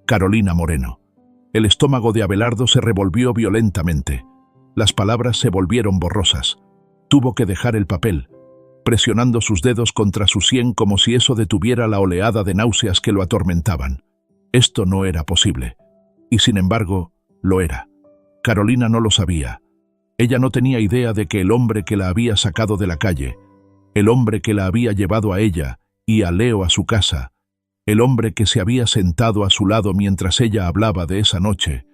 Carolina Moreno. El estómago de Abelardo se revolvió violentamente. Las palabras se volvieron borrosas. Tuvo que dejar el papel, presionando sus dedos contra su sien como si eso detuviera la oleada de náuseas que lo atormentaban. Esto no era posible. Y sin embargo, lo era. Carolina no lo sabía. Ella no tenía idea de que el hombre que la había sacado de la calle, el hombre que la había llevado a ella y a Leo a su casa, el hombre que se había sentado a su lado mientras ella hablaba de esa noche,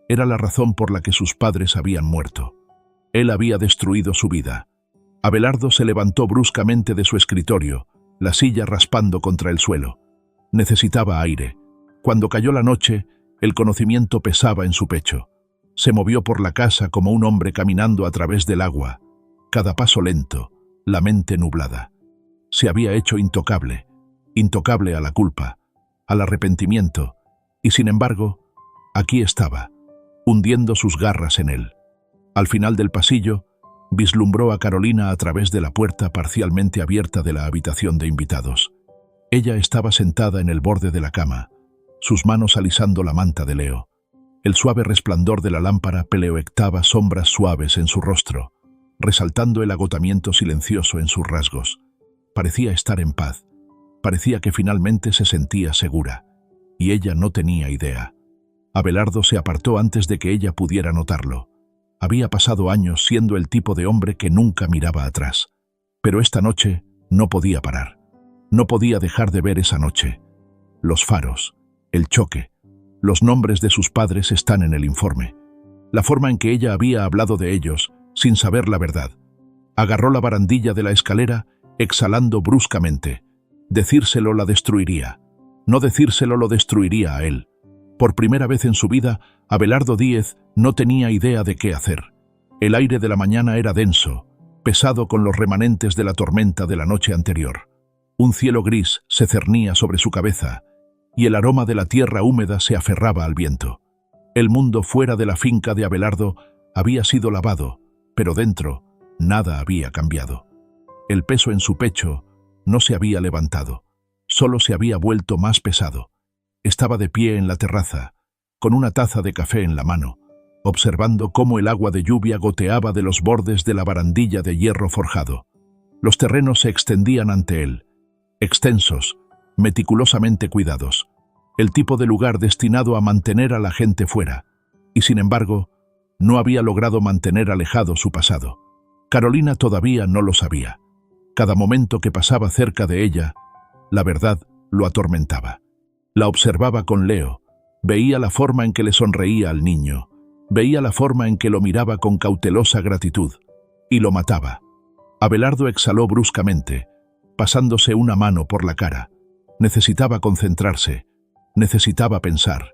era la razón por la que sus padres habían muerto. Él había destruido su vida. Abelardo se levantó bruscamente de su escritorio, la silla raspando contra el suelo. Necesitaba aire. Cuando cayó la noche, el conocimiento pesaba en su pecho. Se movió por la casa como un hombre caminando a través del agua. Cada paso lento, la mente nublada. Se había hecho intocable a la culpa, al arrepentimiento, y sin embargo, aquí estaba, hundiendo sus garras en él. Al final del pasillo, vislumbró a Carolina a través de la puerta parcialmente abierta de la habitación de invitados. Ella estaba sentada en el borde de la cama, sus manos alisando la manta de Leo. El suave resplandor de la lámpara proyectaba sombras suaves en su rostro, resaltando el agotamiento silencioso en sus rasgos. Parecía estar en paz. Parecía que finalmente se sentía segura, y ella no tenía idea. Abelardo se apartó antes de que ella pudiera notarlo. Había pasado años siendo el tipo de hombre que nunca miraba atrás. Pero esta noche no podía parar. No podía dejar de ver esa noche. Los faros, el choque, los nombres de sus padres están en el informe. La forma en que ella había hablado de ellos, sin saber la verdad. Agarró la barandilla de la escalera, exhalando bruscamente. Decírselo la destruiría. No decírselo lo destruiría a él. Por primera vez en su vida, Abelardo Díez no tenía idea de qué hacer. El aire de la mañana era denso, pesado con los remanentes de la tormenta de la noche anterior. Un cielo gris se cernía sobre su cabeza, y el aroma de la tierra húmeda se aferraba al viento. El mundo fuera de la finca de Abelardo había sido lavado, pero dentro nada había cambiado. El peso en su pecho no se había levantado, solo se había vuelto más pesado. Estaba de pie en la terraza, con una taza de café en la mano, observando cómo el agua de lluvia goteaba de los bordes de la barandilla de hierro forjado. Los terrenos se extendían ante él, extensos, meticulosamente cuidados, el tipo de lugar destinado a mantener a la gente fuera, y sin embargo, no había logrado mantener alejado su pasado. Carolina todavía no lo sabía. Cada momento que pasaba cerca de ella, la verdad lo atormentaba. La observaba con Leo, veía la forma en que le sonreía al niño, veía la forma en que lo miraba con cautelosa gratitud, y lo mataba. Abelardo exhaló bruscamente, pasándose una mano por la cara. Necesitaba concentrarse, necesitaba pensar,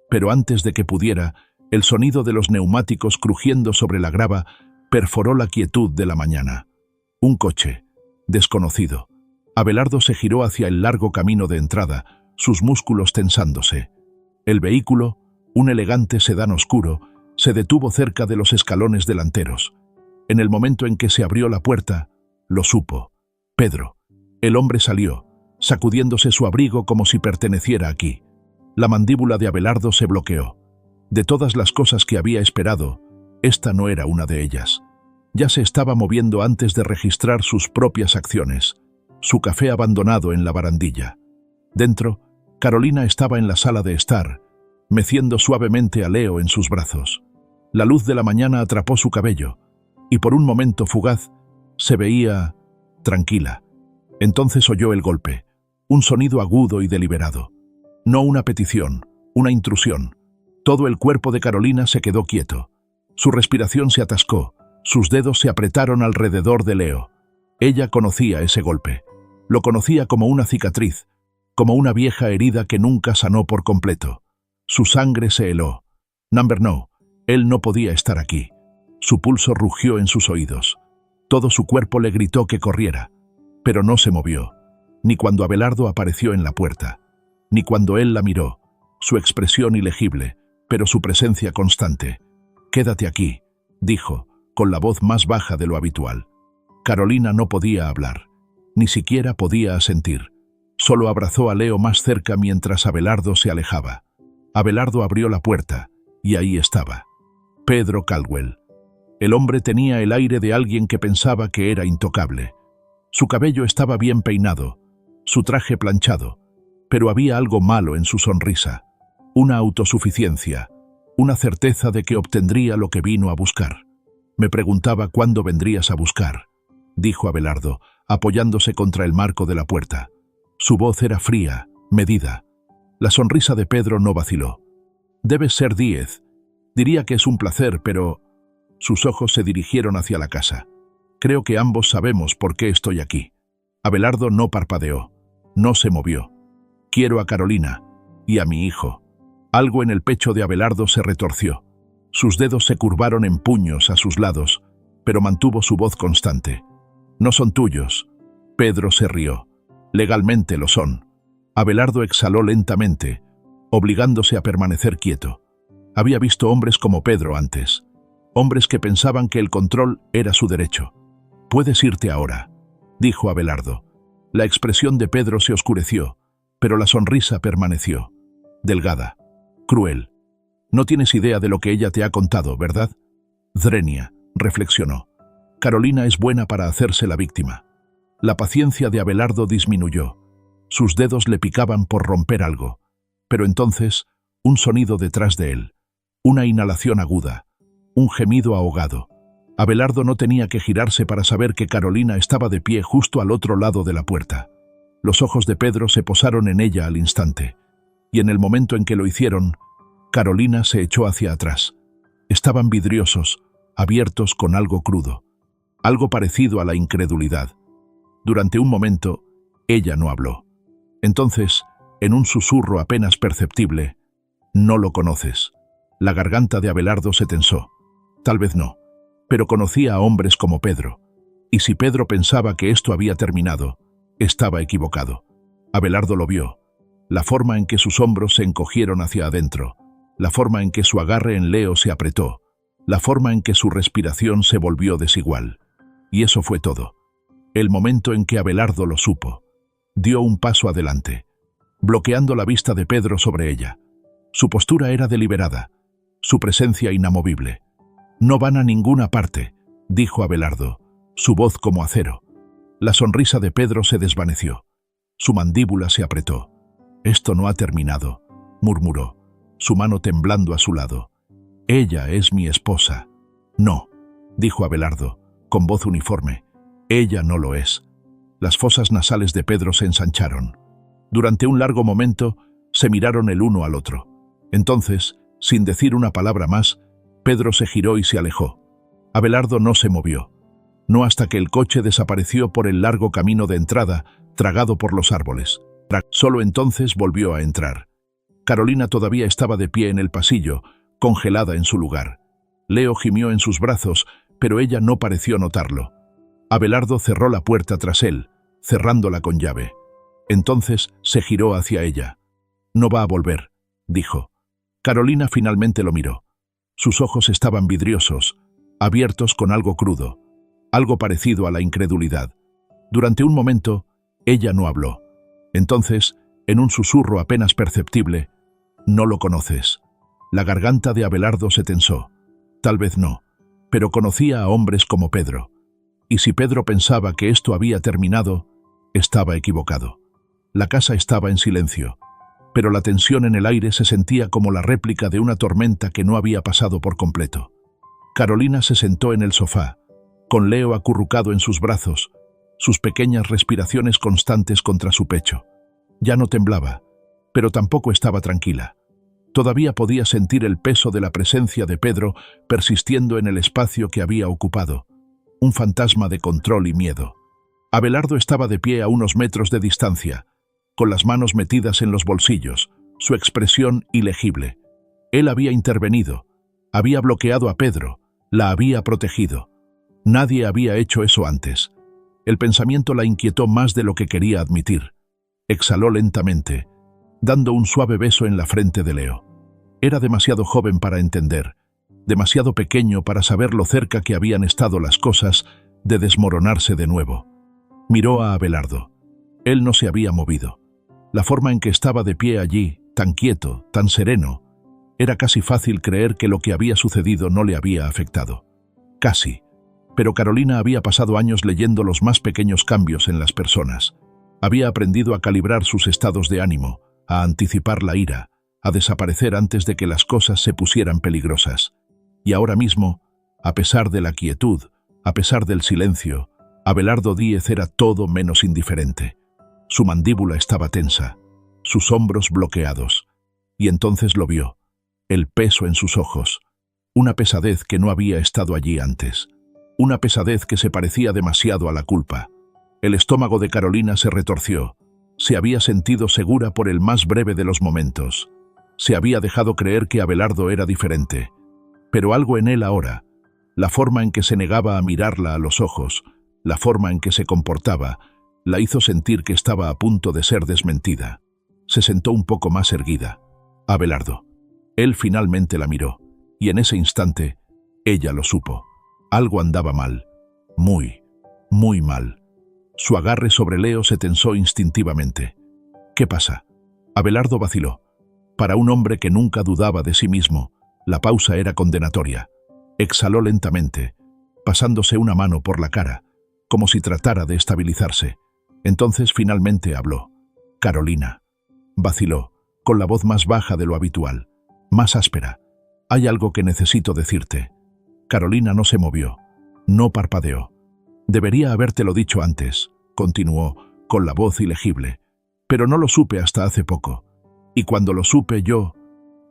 pero antes de que pudiera, el sonido de los neumáticos crujiendo sobre la grava perforó la quietud de la mañana. Un coche, desconocido. Abelardo se giró hacia el largo camino de entrada, sus músculos tensándose. El vehículo, un elegante sedán oscuro, se detuvo cerca de los escalones delanteros. En el momento en que se abrió la puerta, lo supo. Pedro. El hombre salió, sacudiéndose su abrigo como si perteneciera aquí. La mandíbula de Abelardo se bloqueó. De todas las cosas que había esperado, esta no era una de ellas. Ya se estaba moviendo antes de registrar sus propias acciones. Su café abandonado en la barandilla. Dentro, Carolina estaba en la sala de estar, meciendo suavemente a Leo en sus brazos. La luz de la mañana atrapó su cabello, y por un momento fugaz, se veía tranquila. Entonces oyó el golpe, un sonido agudo y deliberado. No una petición, una intrusión. Todo el cuerpo de Carolina se quedó quieto. Su respiración se atascó, sus dedos se apretaron alrededor de Leo. Ella conocía ese golpe. Lo conocía como una cicatriz, como una vieja herida que nunca sanó por completo. Su sangre se heló. No, él no podía estar aquí. Su pulso rugió en sus oídos. Todo su cuerpo le gritó que corriera, pero no se movió, ni cuando Abelardo apareció en la puerta, ni cuando él la miró, su expresión ilegible, pero su presencia constante. «Quédate aquí», dijo, con la voz más baja de lo habitual. Carolina no podía hablar, ni siquiera podía asentir. Solo abrazó a Leo más cerca mientras Abelardo se alejaba. Abelardo abrió la puerta, y ahí estaba. Pedro Caldwell. El hombre tenía el aire de alguien que pensaba que era intocable. Su cabello estaba bien peinado, su traje planchado, pero había algo malo en su sonrisa, una autosuficiencia, una certeza de que obtendría lo que vino a buscar. Me preguntaba cuándo vendrías a buscar, dijo Abelardo, apoyándose contra el marco de la puerta. Su voz era fría, medida. La sonrisa de Pedro no vaciló. Debes ser 10. Diría que es un placer, pero... Sus ojos se dirigieron hacia la casa. Creo que ambos sabemos por qué estoy aquí. Abelardo no parpadeó, no se movió. Quiero a Carolina y a mi hijo. Algo en el pecho de Abelardo se retorció. Sus dedos se curvaron en puños a sus lados, pero mantuvo su voz constante. No son tuyos. Pedro se rió. Legalmente lo son. Abelardo exhaló lentamente, obligándose a permanecer quieto. Había visto hombres como Pedro antes. Hombres que pensaban que el control era su derecho. «Puedes irte ahora», dijo Abelardo. La expresión de Pedro se oscureció, pero la sonrisa permaneció. Delgada, cruel. No tienes idea de lo que ella te ha contado, ¿verdad? Drenia, reflexionó. Carolina es buena para hacerse la víctima. La paciencia de Abelardo disminuyó. Sus dedos le picaban por romper algo. Pero entonces, un sonido detrás de él. Una inhalación aguda. Un gemido ahogado. Abelardo no tenía que girarse para saber que Carolina estaba de pie justo al otro lado de la puerta. Los ojos de Pedro se posaron en ella al instante. Y en el momento en que lo hicieron, Carolina se echó hacia atrás. Estaban vidriosos, abiertos con algo crudo. Algo parecido a la incredulidad. Durante un momento, ella no habló. Entonces, en un susurro apenas perceptible, «No lo conoces». La garganta de Abelardo se tensó. Tal vez no, pero conocía a hombres como Pedro. Y si Pedro pensaba que esto había terminado, estaba equivocado. Abelardo lo vio. La forma en que sus hombros se encogieron hacia adentro, la forma en que su agarre en Leo se apretó, la forma en que su respiración se volvió desigual. Y eso fue todo. El momento en que Abelardo lo supo. Dio un paso adelante, bloqueando la vista de Pedro sobre ella. Su postura era deliberada, su presencia inamovible. «No van a ninguna parte», dijo Abelardo, su voz como acero. La sonrisa de Pedro se desvaneció. Su mandíbula se apretó. «Esto no ha terminado», murmuró, su mano temblando a su lado. «Ella es mi esposa». «No», dijo Abelardo, con voz uniforme. «Ella no lo es». Las fosas nasales de Pedro se ensancharon. Durante un largo momento, se miraron el uno al otro. Entonces, sin decir una palabra más, Pedro se giró y se alejó. Abelardo no se movió. No hasta que el coche desapareció por el largo camino de entrada, tragado por los árboles. Solo entonces volvió a entrar. Carolina todavía estaba de pie en el pasillo, congelada en su lugar. Leo gimió en sus brazos, pero ella no pareció notarlo. Abelardo cerró la puerta tras él, cerrándola con llave. Entonces se giró hacia ella. «No va a volver», dijo. Carolina finalmente lo miró. Sus ojos estaban vidriosos, abiertos con algo crudo, algo parecido a la incredulidad. Durante un momento, ella no habló. Entonces, en un susurro apenas perceptible, «No lo conoces». La garganta de Abelardo se tensó. Tal vez no, pero conocía a hombres como Pedro. Y si Pedro pensaba que esto había terminado, estaba equivocado. La casa estaba en silencio, pero la tensión en el aire se sentía como la réplica de una tormenta que no había pasado por completo. Carolina se sentó en el sofá, con Leo acurrucado en sus brazos, sus pequeñas respiraciones constantes contra su pecho. Ya no temblaba, pero tampoco estaba tranquila. Todavía podía sentir el peso de la presencia de Pedro persistiendo en el espacio que había ocupado, un fantasma de control y miedo. Abelardo estaba de pie a unos metros de distancia, con las manos metidas en los bolsillos, su expresión ilegible. Él había intervenido, había bloqueado a Pedro, la había protegido. Nadie había hecho eso antes. El pensamiento la inquietó más de lo que quería admitir. Exhaló lentamente, dando un suave beso en la frente de Leo. Era demasiado joven para entender, demasiado pequeño para saber lo cerca que habían estado las cosas de desmoronarse de nuevo. Miró a Abelardo. Él no se había movido. La forma en que estaba de pie allí, tan quieto, tan sereno, era casi fácil creer que lo que había sucedido no le había afectado. Casi. Pero Carolina había pasado años leyendo los más pequeños cambios en las personas. Había aprendido a calibrar sus estados de ánimo, a anticipar la ira, a desaparecer antes de que las cosas se pusieran peligrosas. Y ahora mismo, a pesar de la quietud, a pesar del silencio, Abelardo Díez era todo menos indiferente. Su mandíbula estaba tensa, sus hombros bloqueados. Y entonces lo vio, el peso en sus ojos, una pesadez que no había estado allí antes, una pesadez que se parecía demasiado a la culpa. El estómago de Carolina se retorció. Se había sentido segura por el más breve de los momentos. Se había dejado creer que Abelardo era diferente. Pero algo en él ahora, la forma en que se negaba a mirarla a los ojos, la forma en que se comportaba, la hizo sentir que estaba a punto de ser desmentida. Se sentó un poco más erguida. Abelardo. Él finalmente la miró, y en ese instante, ella lo supo. Algo andaba mal. Muy, muy mal. Su agarre sobre Leo se tensó instintivamente. ¿Qué pasa? Abelardo vaciló. Para un hombre que nunca dudaba de sí mismo, la pausa era condenatoria. Exhaló lentamente, pasándose una mano por la cara, como si tratara de estabilizarse. Entonces finalmente habló. Carolina. Vaciló, con la voz más baja de lo habitual, más áspera. Hay algo que necesito decirte. Carolina no se movió, no parpadeó. Debería habértelo dicho antes, continuó, con la voz ilegible. Pero no lo supe hasta hace poco. Y cuando lo supe yo...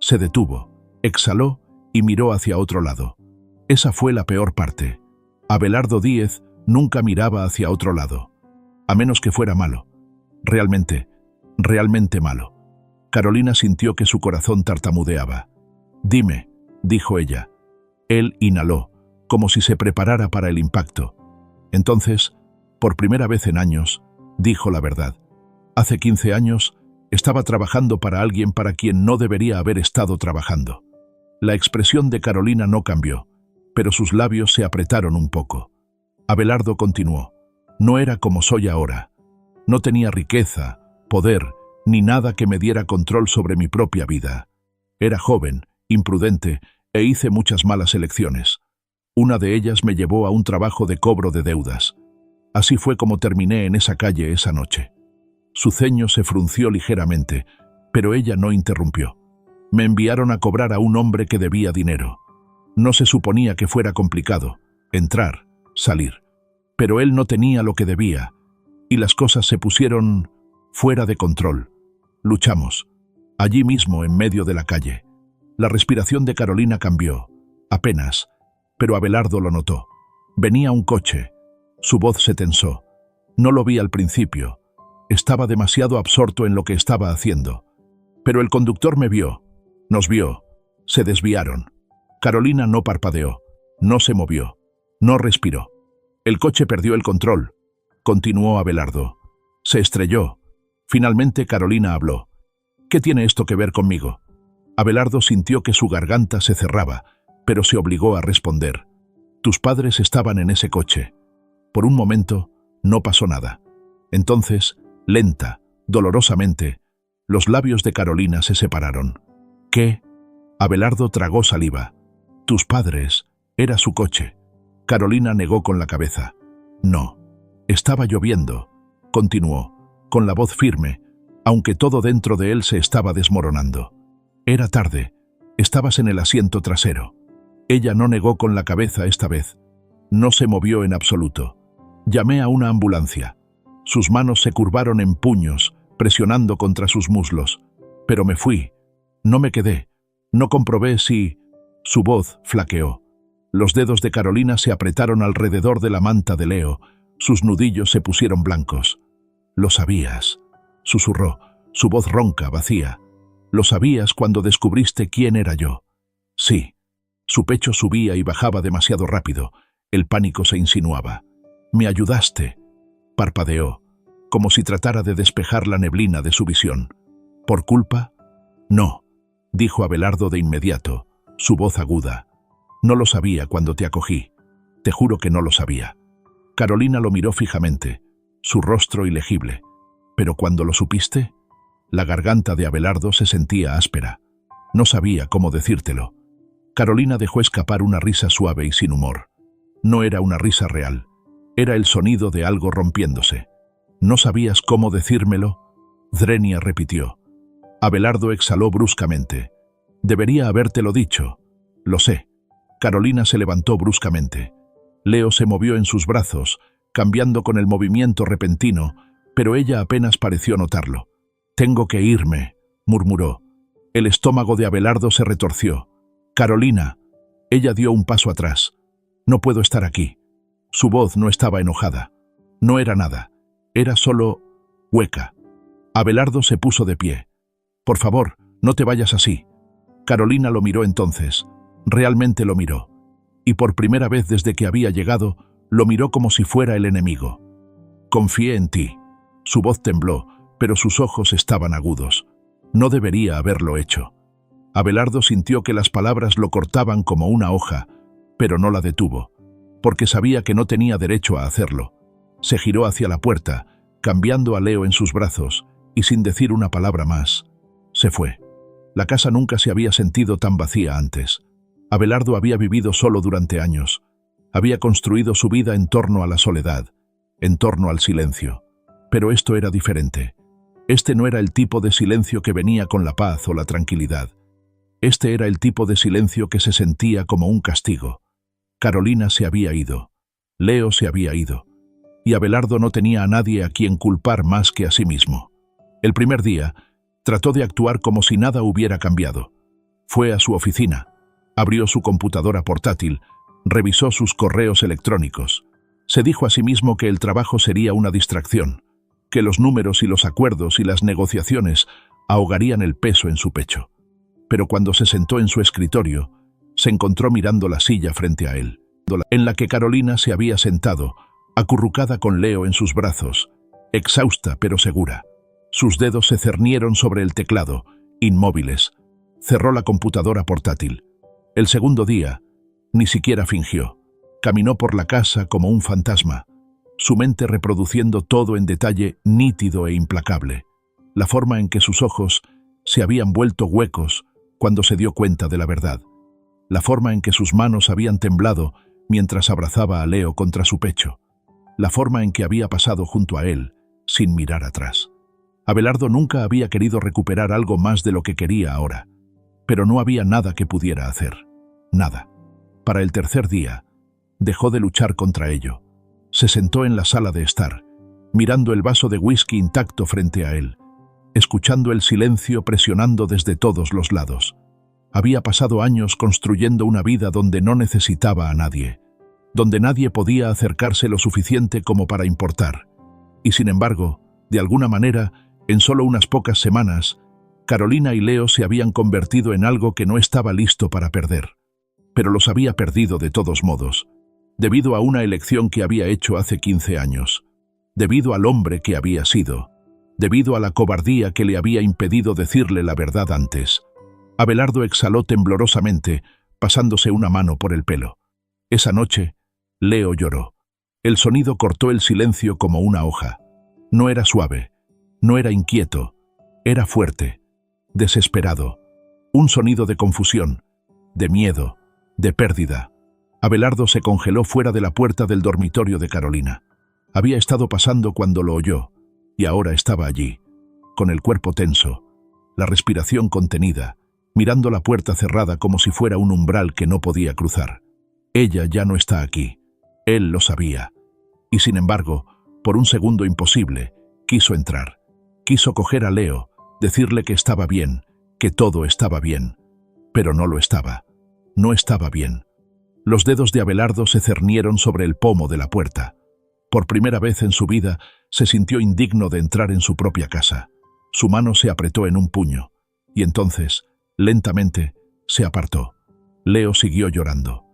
Se detuvo, exhaló y miró hacia otro lado. Esa fue la peor parte. Abelardo Díez nunca miraba hacia otro lado. A menos que fuera malo. Realmente, realmente malo. Carolina sintió que su corazón tartamudeaba. Dime, dijo ella. Él inhaló, como si se preparara para el impacto. Entonces, por primera vez en años, dijo la verdad. Hace 15 años, estaba trabajando para alguien para quien no debería haber estado trabajando. La expresión de Carolina no cambió, pero sus labios se apretaron un poco. Abelardo continuó. No era como soy ahora. No tenía riqueza, poder, ni nada que me diera control sobre mi propia vida. Era joven, imprudente, e hice muchas malas elecciones. Una de ellas me llevó a un trabajo de cobro de deudas. Así fue como terminé en esa calle esa noche. Su ceño se frunció ligeramente, pero ella no interrumpió. Me enviaron a cobrar a un hombre que debía dinero. No se suponía que fuera complicado, entrar, salir. Pero él no tenía lo que debía, y las cosas se pusieron fuera de control. Luchamos, allí mismo en medio de la calle. La respiración de Carolina cambió, apenas, pero Abelardo lo notó. Venía un coche. Su voz se tensó. No lo vi al principio. Estaba demasiado absorto en lo que estaba haciendo. Pero el conductor me vio. Nos vio. Se desviaron. Carolina no parpadeó. No se movió. No respiró. El coche perdió el control. Continuó Abelardo. Se estrelló. Finalmente Carolina habló. ¿Qué tiene esto que ver conmigo? Abelardo sintió que su garganta se cerraba, pero se obligó a responder. Tus padres estaban en ese coche. Por un momento, no pasó nada. Entonces, lenta, dolorosamente, los labios de Carolina se separaron. ¿Qué? Abelardo tragó saliva. Tus padres, era su coche. Carolina negó con la cabeza. No, estaba lloviendo, continuó, con la voz firme, aunque todo dentro de él se estaba desmoronando. Era tarde, estabas en el asiento trasero. Ella no negó con la cabeza esta vez. No se movió en absoluto. Llamé a una ambulancia. Sus manos se curvaron en puños, presionando contra sus muslos. Pero me fui. No me quedé. No comprobé si... Su voz flaqueó. Los dedos de Carolina se apretaron alrededor de la manta de Leo. Sus nudillos se pusieron blancos. Lo sabías, susurró, su voz ronca, vacía. Lo sabías cuando descubriste quién era yo. Sí. Su pecho subía y bajaba demasiado rápido. El pánico se insinuaba. Me ayudaste, parpadeó, como si tratara de despejar la neblina de su visión. ¿Por culpa? No, dijo Abelardo de inmediato, su voz aguda. No lo sabía cuando te acogí. Te juro que no lo sabía. Carolina lo miró fijamente, su rostro ilegible. ¿Pero cuando lo supiste? La garganta de Abelardo se sentía áspera. No sabía cómo decírtelo. Carolina dejó escapar una risa suave y sin humor. No era una risa real. Era el sonido de algo rompiéndose. ¿No sabías cómo decírmelo? Drenia repitió. Abelardo exhaló bruscamente. Debería habértelo dicho. Lo sé. Carolina se levantó bruscamente. Leo se movió en sus brazos, cambiando con el movimiento repentino, pero ella apenas pareció notarlo. «Tengo que irme», murmuró. El estómago de Abelardo se retorció. «Carolina». Ella dio un paso atrás. «No puedo estar aquí». Su voz no estaba enojada. No era nada. Era solo hueca. Abelardo se puso de pie. «Por favor, no te vayas así». Carolina lo miró entonces. Realmente lo miró. Y por primera vez desde que había llegado, lo miró como si fuera el enemigo. «Confié en ti». Su voz tembló, pero sus ojos estaban agudos. No debería haberlo hecho. Abelardo sintió que las palabras lo cortaban como una hoja, pero no la detuvo, porque sabía que no tenía derecho a hacerlo. Se giró hacia la puerta, cambiando a Leo en sus brazos, y sin decir una palabra más, se fue. La casa nunca se había sentido tan vacía antes. Abelardo había vivido solo durante años. Había construido su vida en torno a la soledad, en torno al silencio. Pero esto era diferente. Este no era el tipo de silencio que venía con la paz o la tranquilidad. Este era el tipo de silencio que se sentía como un castigo. Carolina se había ido. Leo se había ido. Y Abelardo no tenía a nadie a quien culpar más que a sí mismo. El primer día, trató de actuar como si nada hubiera cambiado. Fue a su oficina, abrió su computadora portátil, revisó sus correos electrónicos. Se dijo a sí mismo que el trabajo sería una distracción, que los números y los acuerdos y las negociaciones ahogarían el peso en su pecho. Pero cuando se sentó en su escritorio, se encontró mirando la silla frente a él, en la que Carolina se había sentado, acurrucada con Leo en sus brazos, exhausta pero segura. Sus dedos se cernieron sobre el teclado, inmóviles. Cerró la computadora portátil. El segundo día, ni siquiera fingió. Caminó por la casa como un fantasma, su mente reproduciendo todo en detalle nítido e implacable. La forma en que sus ojos se habían vuelto huecos cuando se dio cuenta de la verdad. La forma en que sus manos habían temblado mientras abrazaba a Leo contra su pecho. La forma en que había pasado junto a él, sin mirar atrás. Abelardo nunca había querido recuperar algo más de lo que quería ahora, pero no había nada que pudiera hacer. Nada. Para el tercer día, dejó de luchar contra ello. Se sentó en la sala de estar, mirando el vaso de whisky intacto frente a él, escuchando el silencio presionando desde todos los lados. Había pasado años construyendo una vida donde no necesitaba a nadie, donde nadie podía acercarse lo suficiente como para importar. Y sin embargo, de alguna manera, en solo unas pocas semanas, Carolina y Leo se habían convertido en algo que no estaba listo para perder. Pero los había perdido de todos modos, debido a una elección que había hecho hace 15 años, debido al hombre que había sido, debido a la cobardía que le había impedido decirle la verdad antes. Abelardo exhaló temblorosamente, pasándose una mano por el pelo. Esa noche, Leo lloró. El sonido cortó el silencio como una hoja. No era suave, no era inquieto, era fuerte, desesperado. Un sonido de confusión, de miedo, de pérdida. Abelardo se congeló fuera de la puerta del dormitorio de Carolina. Había estado pasando cuando lo oyó, y ahora estaba allí, con el cuerpo tenso, la respiración contenida, mirando la puerta cerrada como si fuera un umbral que no podía cruzar. Ella ya no está aquí. Él lo sabía. Y sin embargo, por un segundo imposible, quiso entrar. Quiso coger a Leo, decirle que estaba bien, que todo estaba bien. Pero no lo estaba. No estaba bien. Los dedos de Abelardo se cernieron sobre el pomo de la puerta. Por primera vez en su vida, se sintió indigno de entrar en su propia casa. Su mano se apretó en un puño, y entonces, lentamente, se apartó. Leo siguió llorando.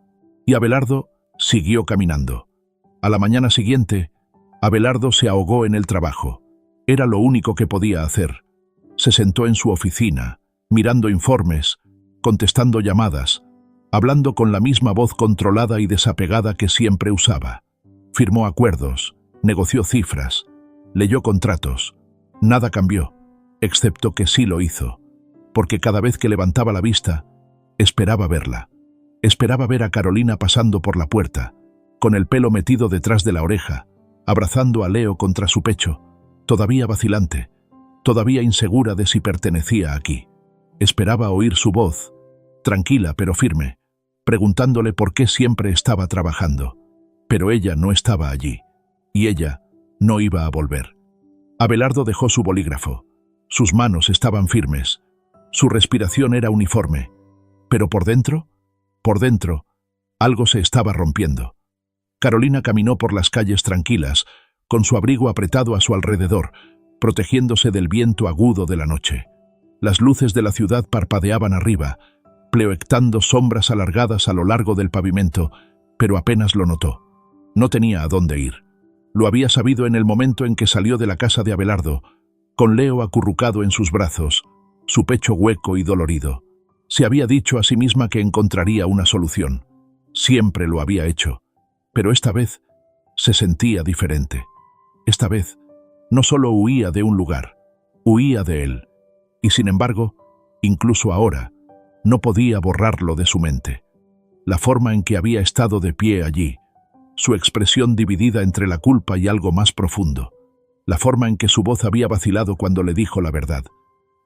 Y Abelardo siguió caminando. A la mañana siguiente, Abelardo se ahogó en el trabajo. Era lo único que podía hacer. Se sentó en su oficina, mirando informes, contestando llamadas, hablando con la misma voz controlada y desapegada que siempre usaba. Firmó acuerdos, negoció cifras, leyó contratos. Nada cambió, excepto que sí lo hizo, porque cada vez que levantaba la vista, esperaba verla. Esperaba ver a Carolina pasando por la puerta, con el pelo metido detrás de la oreja, abrazando a Leo contra su pecho, todavía vacilante, todavía insegura de si pertenecía aquí. Esperaba oír su voz, tranquila pero firme, preguntándole por qué siempre estaba trabajando. Pero ella no estaba allí, y ella no iba a volver. Abelardo dejó su bolígrafo. Sus manos estaban firmes, su respiración era uniforme, pero por dentro, algo se estaba rompiendo. Carolina caminó por las calles tranquilas, con su abrigo apretado a su alrededor, protegiéndose del viento agudo de la noche. Las luces de la ciudad parpadeaban arriba, proyectando sombras alargadas a lo largo del pavimento, pero apenas lo notó. No tenía a dónde ir. Lo había sabido en el momento en que salió de la casa de Abelardo, con Leo acurrucado en sus brazos, su pecho hueco y dolorido. Se había dicho a sí misma que encontraría una solución. Siempre lo había hecho, pero esta vez se sentía diferente. Esta vez no solo huía de un lugar, huía de él. Y sin embargo, incluso ahora, no podía borrarlo de su mente. La forma en que había estado de pie allí, su expresión dividida entre la culpa y algo más profundo. La forma en que su voz había vacilado cuando le dijo la verdad.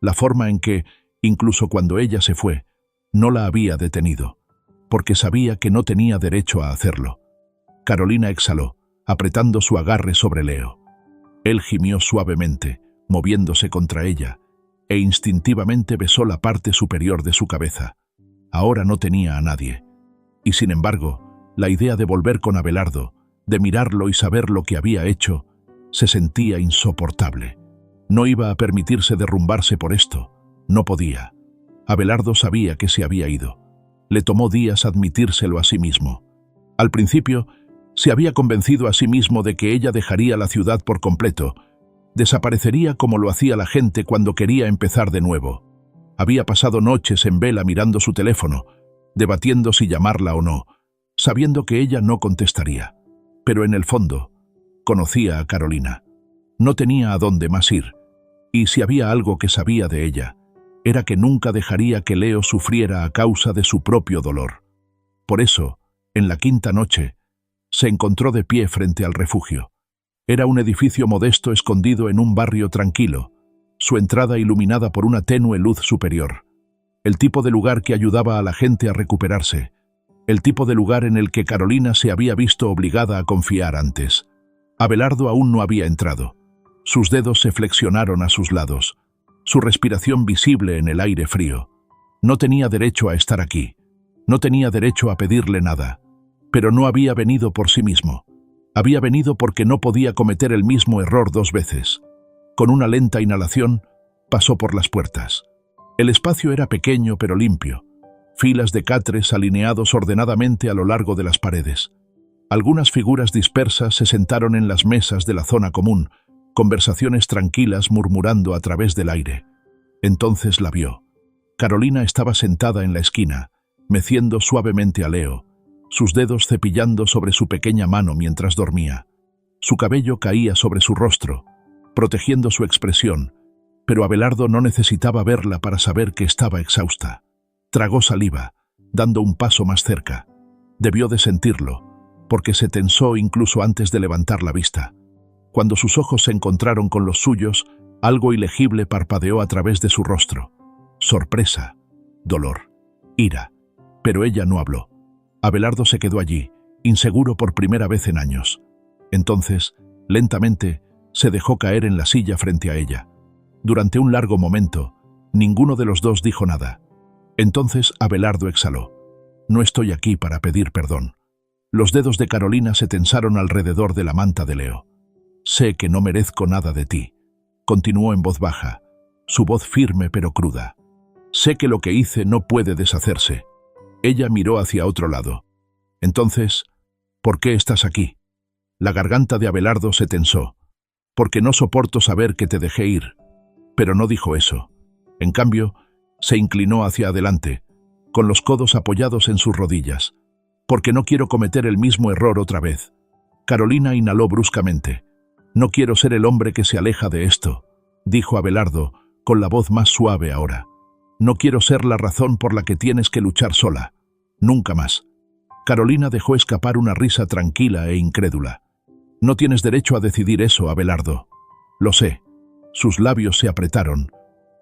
La forma en que, incluso cuando ella se fue, no la había detenido, porque sabía que no tenía derecho a hacerlo. Carolina exhaló, apretando su agarre sobre Leo. Él gimió suavemente, moviéndose contra ella, e instintivamente besó la parte superior de su cabeza. Ahora no tenía a nadie. Y sin embargo, la idea de volver con Abelardo, de mirarlo y saber lo que había hecho, se sentía insoportable. No iba a permitirse derrumbarse por esto. No podía. Abelardo sabía que se había ido. Le tomó días admitírselo a sí mismo. Al principio, se había convencido a sí mismo de que ella dejaría la ciudad por completo. Desaparecería como lo hacía la gente cuando quería empezar de nuevo. Había pasado noches en vela mirando su teléfono, debatiendo si llamarla o no, sabiendo que ella no contestaría. Pero en el fondo, conocía a Carolina. No tenía a dónde más ir. Y si había algo que sabía de ella, era que nunca dejaría que Leo sufriera a causa de su propio dolor. Por eso, en la quinta noche, se encontró de pie frente al refugio. Era un edificio modesto escondido en un barrio tranquilo, su entrada iluminada por una tenue luz superior. El tipo de lugar que ayudaba a la gente a recuperarse. El tipo de lugar en el que Carolina se había visto obligada a confiar antes. Abelardo aún no había entrado. Sus dedos se flexionaron a sus lados, su respiración visible en el aire frío. No tenía derecho a estar aquí. No tenía derecho a pedirle nada. Pero no había venido por sí mismo. Había venido porque no podía cometer el mismo error dos veces. Con una lenta inhalación, pasó por las puertas. El espacio era pequeño pero limpio. Filas de catres alineados ordenadamente a lo largo de las paredes. Algunas figuras dispersas se sentaron en las mesas de la zona común, conversaciones tranquilas murmurando a través del aire. Entonces la vio. Carolina estaba sentada en la esquina, meciendo suavemente a Leo, sus dedos cepillando sobre su pequeña mano mientras dormía. Su cabello caía sobre su rostro, protegiendo su expresión, pero Abelardo no necesitaba verla para saber que estaba exhausta. Tragó saliva, dando un paso más cerca. Debió de sentirlo, porque se tensó incluso antes de levantar la vista. Cuando sus ojos se encontraron con los suyos, algo ilegible parpadeó a través de su rostro. Sorpresa, dolor, ira. Pero ella no habló. Abelardo se quedó allí, inseguro por primera vez en años. Entonces, lentamente, se dejó caer en la silla frente a ella. Durante un largo momento, ninguno de los dos dijo nada. Entonces Abelardo exhaló. No estoy aquí para pedir perdón. Los dedos de Carolina se tensaron alrededor de la manta de Leo. Sé que no merezco nada de ti, continuó en voz baja, su voz firme pero cruda. Sé que lo que hice no puede deshacerse. Ella miró hacia otro lado. Entonces, ¿por qué estás aquí? La garganta de Abelardo se tensó. Porque no soporto saber que te dejé ir. Pero no dijo eso. En cambio, se inclinó hacia adelante, con los codos apoyados en sus rodillas. Porque no quiero cometer el mismo error otra vez. Carolina inhaló bruscamente. No quiero ser el hombre que se aleja de esto, dijo Abelardo, con la voz más suave ahora. No quiero ser la razón por la que tienes que luchar sola. Nunca más. Carolina dejó escapar una risa tranquila e incrédula. No tienes derecho a decidir eso, Abelardo. Lo sé. Sus labios se apretaron,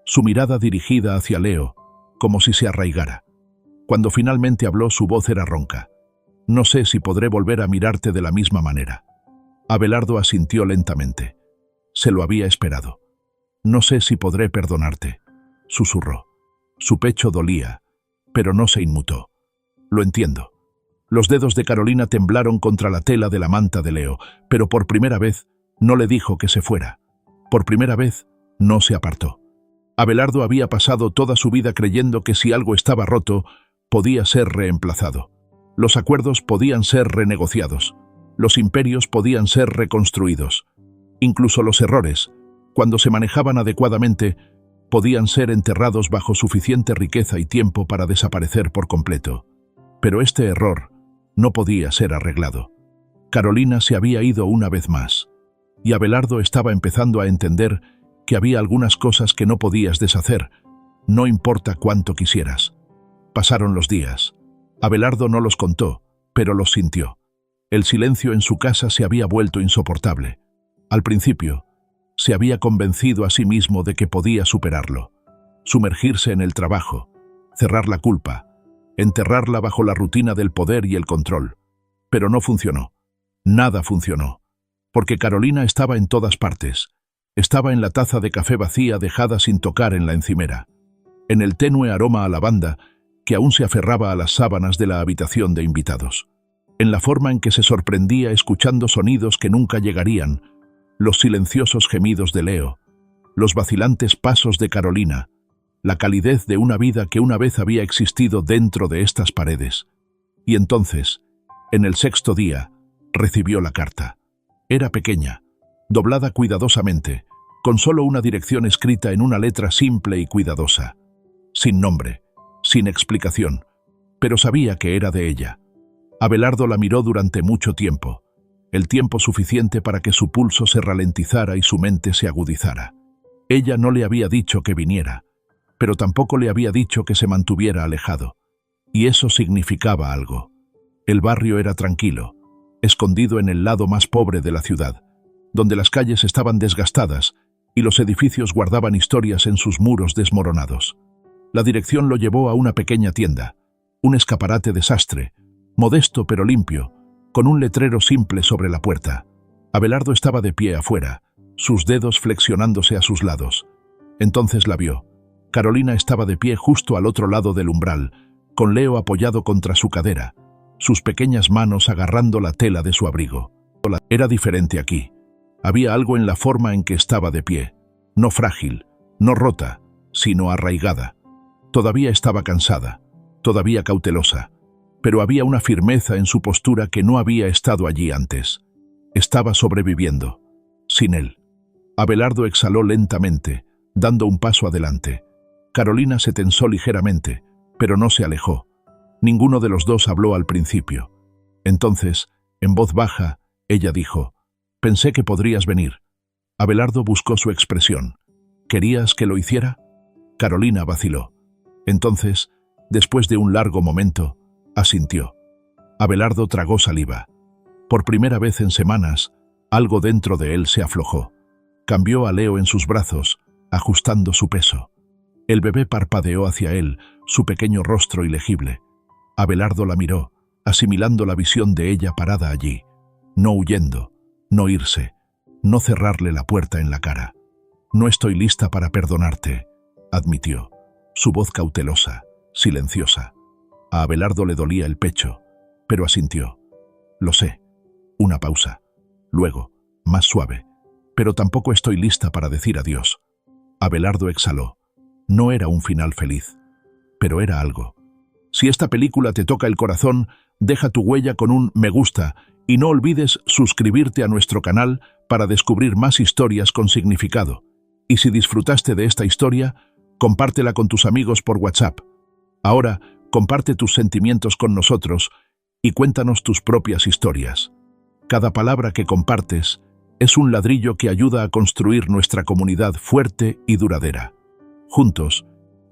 su mirada dirigida hacia Leo, como si se arraigara. Cuando finalmente habló, su voz era ronca. No sé si podré volver a mirarte de la misma manera. Abelardo asintió lentamente. Se lo había esperado. No sé si podré perdonarte, susurró. Su pecho dolía, pero no se inmutó. Lo entiendo. Los dedos de Carolina temblaron contra la tela de la manta de Leo, pero por primera vez no le dijo que se fuera. Por primera vez no se apartó. Abelardo había pasado toda su vida creyendo que si algo estaba roto, podía ser reemplazado. Los acuerdos podían ser renegociados. Los imperios podían ser reconstruidos. Incluso los errores, cuando se manejaban adecuadamente, podían ser enterrados bajo suficiente riqueza y tiempo para desaparecer por completo. Pero este error no podía ser arreglado. Carolina se había ido una vez más, y Abelardo estaba empezando a entender que había algunas cosas que no podías deshacer, no importa cuánto quisieras. Pasaron los días. Abelardo no los contó, pero los sintió. El silencio en su casa se había vuelto insoportable. Al principio, se había convencido a sí mismo de que podía superarlo, sumergirse en el trabajo, cerrar la culpa, enterrarla bajo la rutina del poder y el control. Pero no funcionó. Nada funcionó. Porque Carolina estaba en todas partes. Estaba en la taza de café vacía dejada sin tocar en la encimera, en el tenue aroma a lavanda que aún se aferraba a las sábanas de la habitación de invitados, en la forma en que se sorprendía escuchando sonidos que nunca llegarían, los silenciosos gemidos de Leo, los vacilantes pasos de Carolina, la calidez de una vida que una vez había existido dentro de estas paredes. Y entonces, en el sexto día, recibió la carta. Era pequeña, doblada cuidadosamente, con solo una dirección escrita en una letra simple y cuidadosa, sin nombre, sin explicación, pero sabía que era de ella. Abelardo la miró durante mucho tiempo, el tiempo suficiente para que su pulso se ralentizara y su mente se agudizara. Ella no le había dicho que viniera, pero tampoco le había dicho que se mantuviera alejado, y eso significaba algo. El barrio era tranquilo, escondido en el lado más pobre de la ciudad, donde las calles estaban desgastadas y los edificios guardaban historias en sus muros desmoronados. La dirección lo llevó a una pequeña tienda, un escaparate desastre, modesto pero limpio, con un letrero simple sobre la puerta. Abelardo estaba de pie afuera, sus dedos flexionándose a sus lados. Entonces la vio. Carolina estaba de pie justo al otro lado del umbral, con Leo apoyado contra su cadera, sus pequeñas manos agarrando la tela de su abrigo. Era diferente aquí. Había algo en la forma en que estaba de pie, no frágil, no rota, sino arraigada. Todavía estaba cansada, todavía cautelosa, pero había una firmeza en su postura que no había estado allí antes. Estaba sobreviviendo, sin él. Abelardo exhaló lentamente, dando un paso adelante. Carolina se tensó ligeramente, pero no se alejó. Ninguno de los dos habló al principio. Entonces, en voz baja, ella dijo: «Pensé que podrías venir». Abelardo buscó su expresión. «¿Querías que lo hiciera?» Carolina vaciló. Entonces, después de un largo momento, asintió. Abelardo tragó saliva. Por primera vez en semanas, algo dentro de él se aflojó. Cambió a Leo en sus brazos, ajustando su peso. El bebé parpadeó hacia él, su pequeño rostro ilegible. Abelardo la miró, asimilando la visión de ella parada allí, no huyendo, no irse, no cerrarle la puerta en la cara. «No estoy lista para perdonarte», admitió, su voz cautelosa, silenciosa. A Abelardo le dolía el pecho, pero asintió. «Lo sé». Una pausa. Luego, más suave. «Pero tampoco estoy lista para decir adiós». Abelardo exhaló. No era un final feliz, pero era algo. Si esta película te toca el corazón, deja tu huella con un me gusta y no olvides suscribirte a nuestro canal para descubrir más historias con significado. Y si disfrutaste de esta historia, compártela con tus amigos por WhatsApp. Ahora, comparte tus sentimientos con nosotros y cuéntanos tus propias historias. Cada palabra que compartes es un ladrillo que ayuda a construir nuestra comunidad fuerte y duradera. Juntos,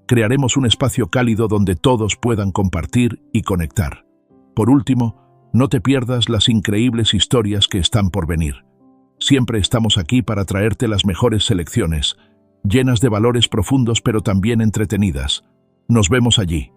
crearemos un espacio cálido donde todos puedan compartir y conectar. Por último, no te pierdas las increíbles historias que están por venir. Siempre estamos aquí para traerte las mejores selecciones, llenas de valores profundos pero también entretenidas. Nos vemos allí.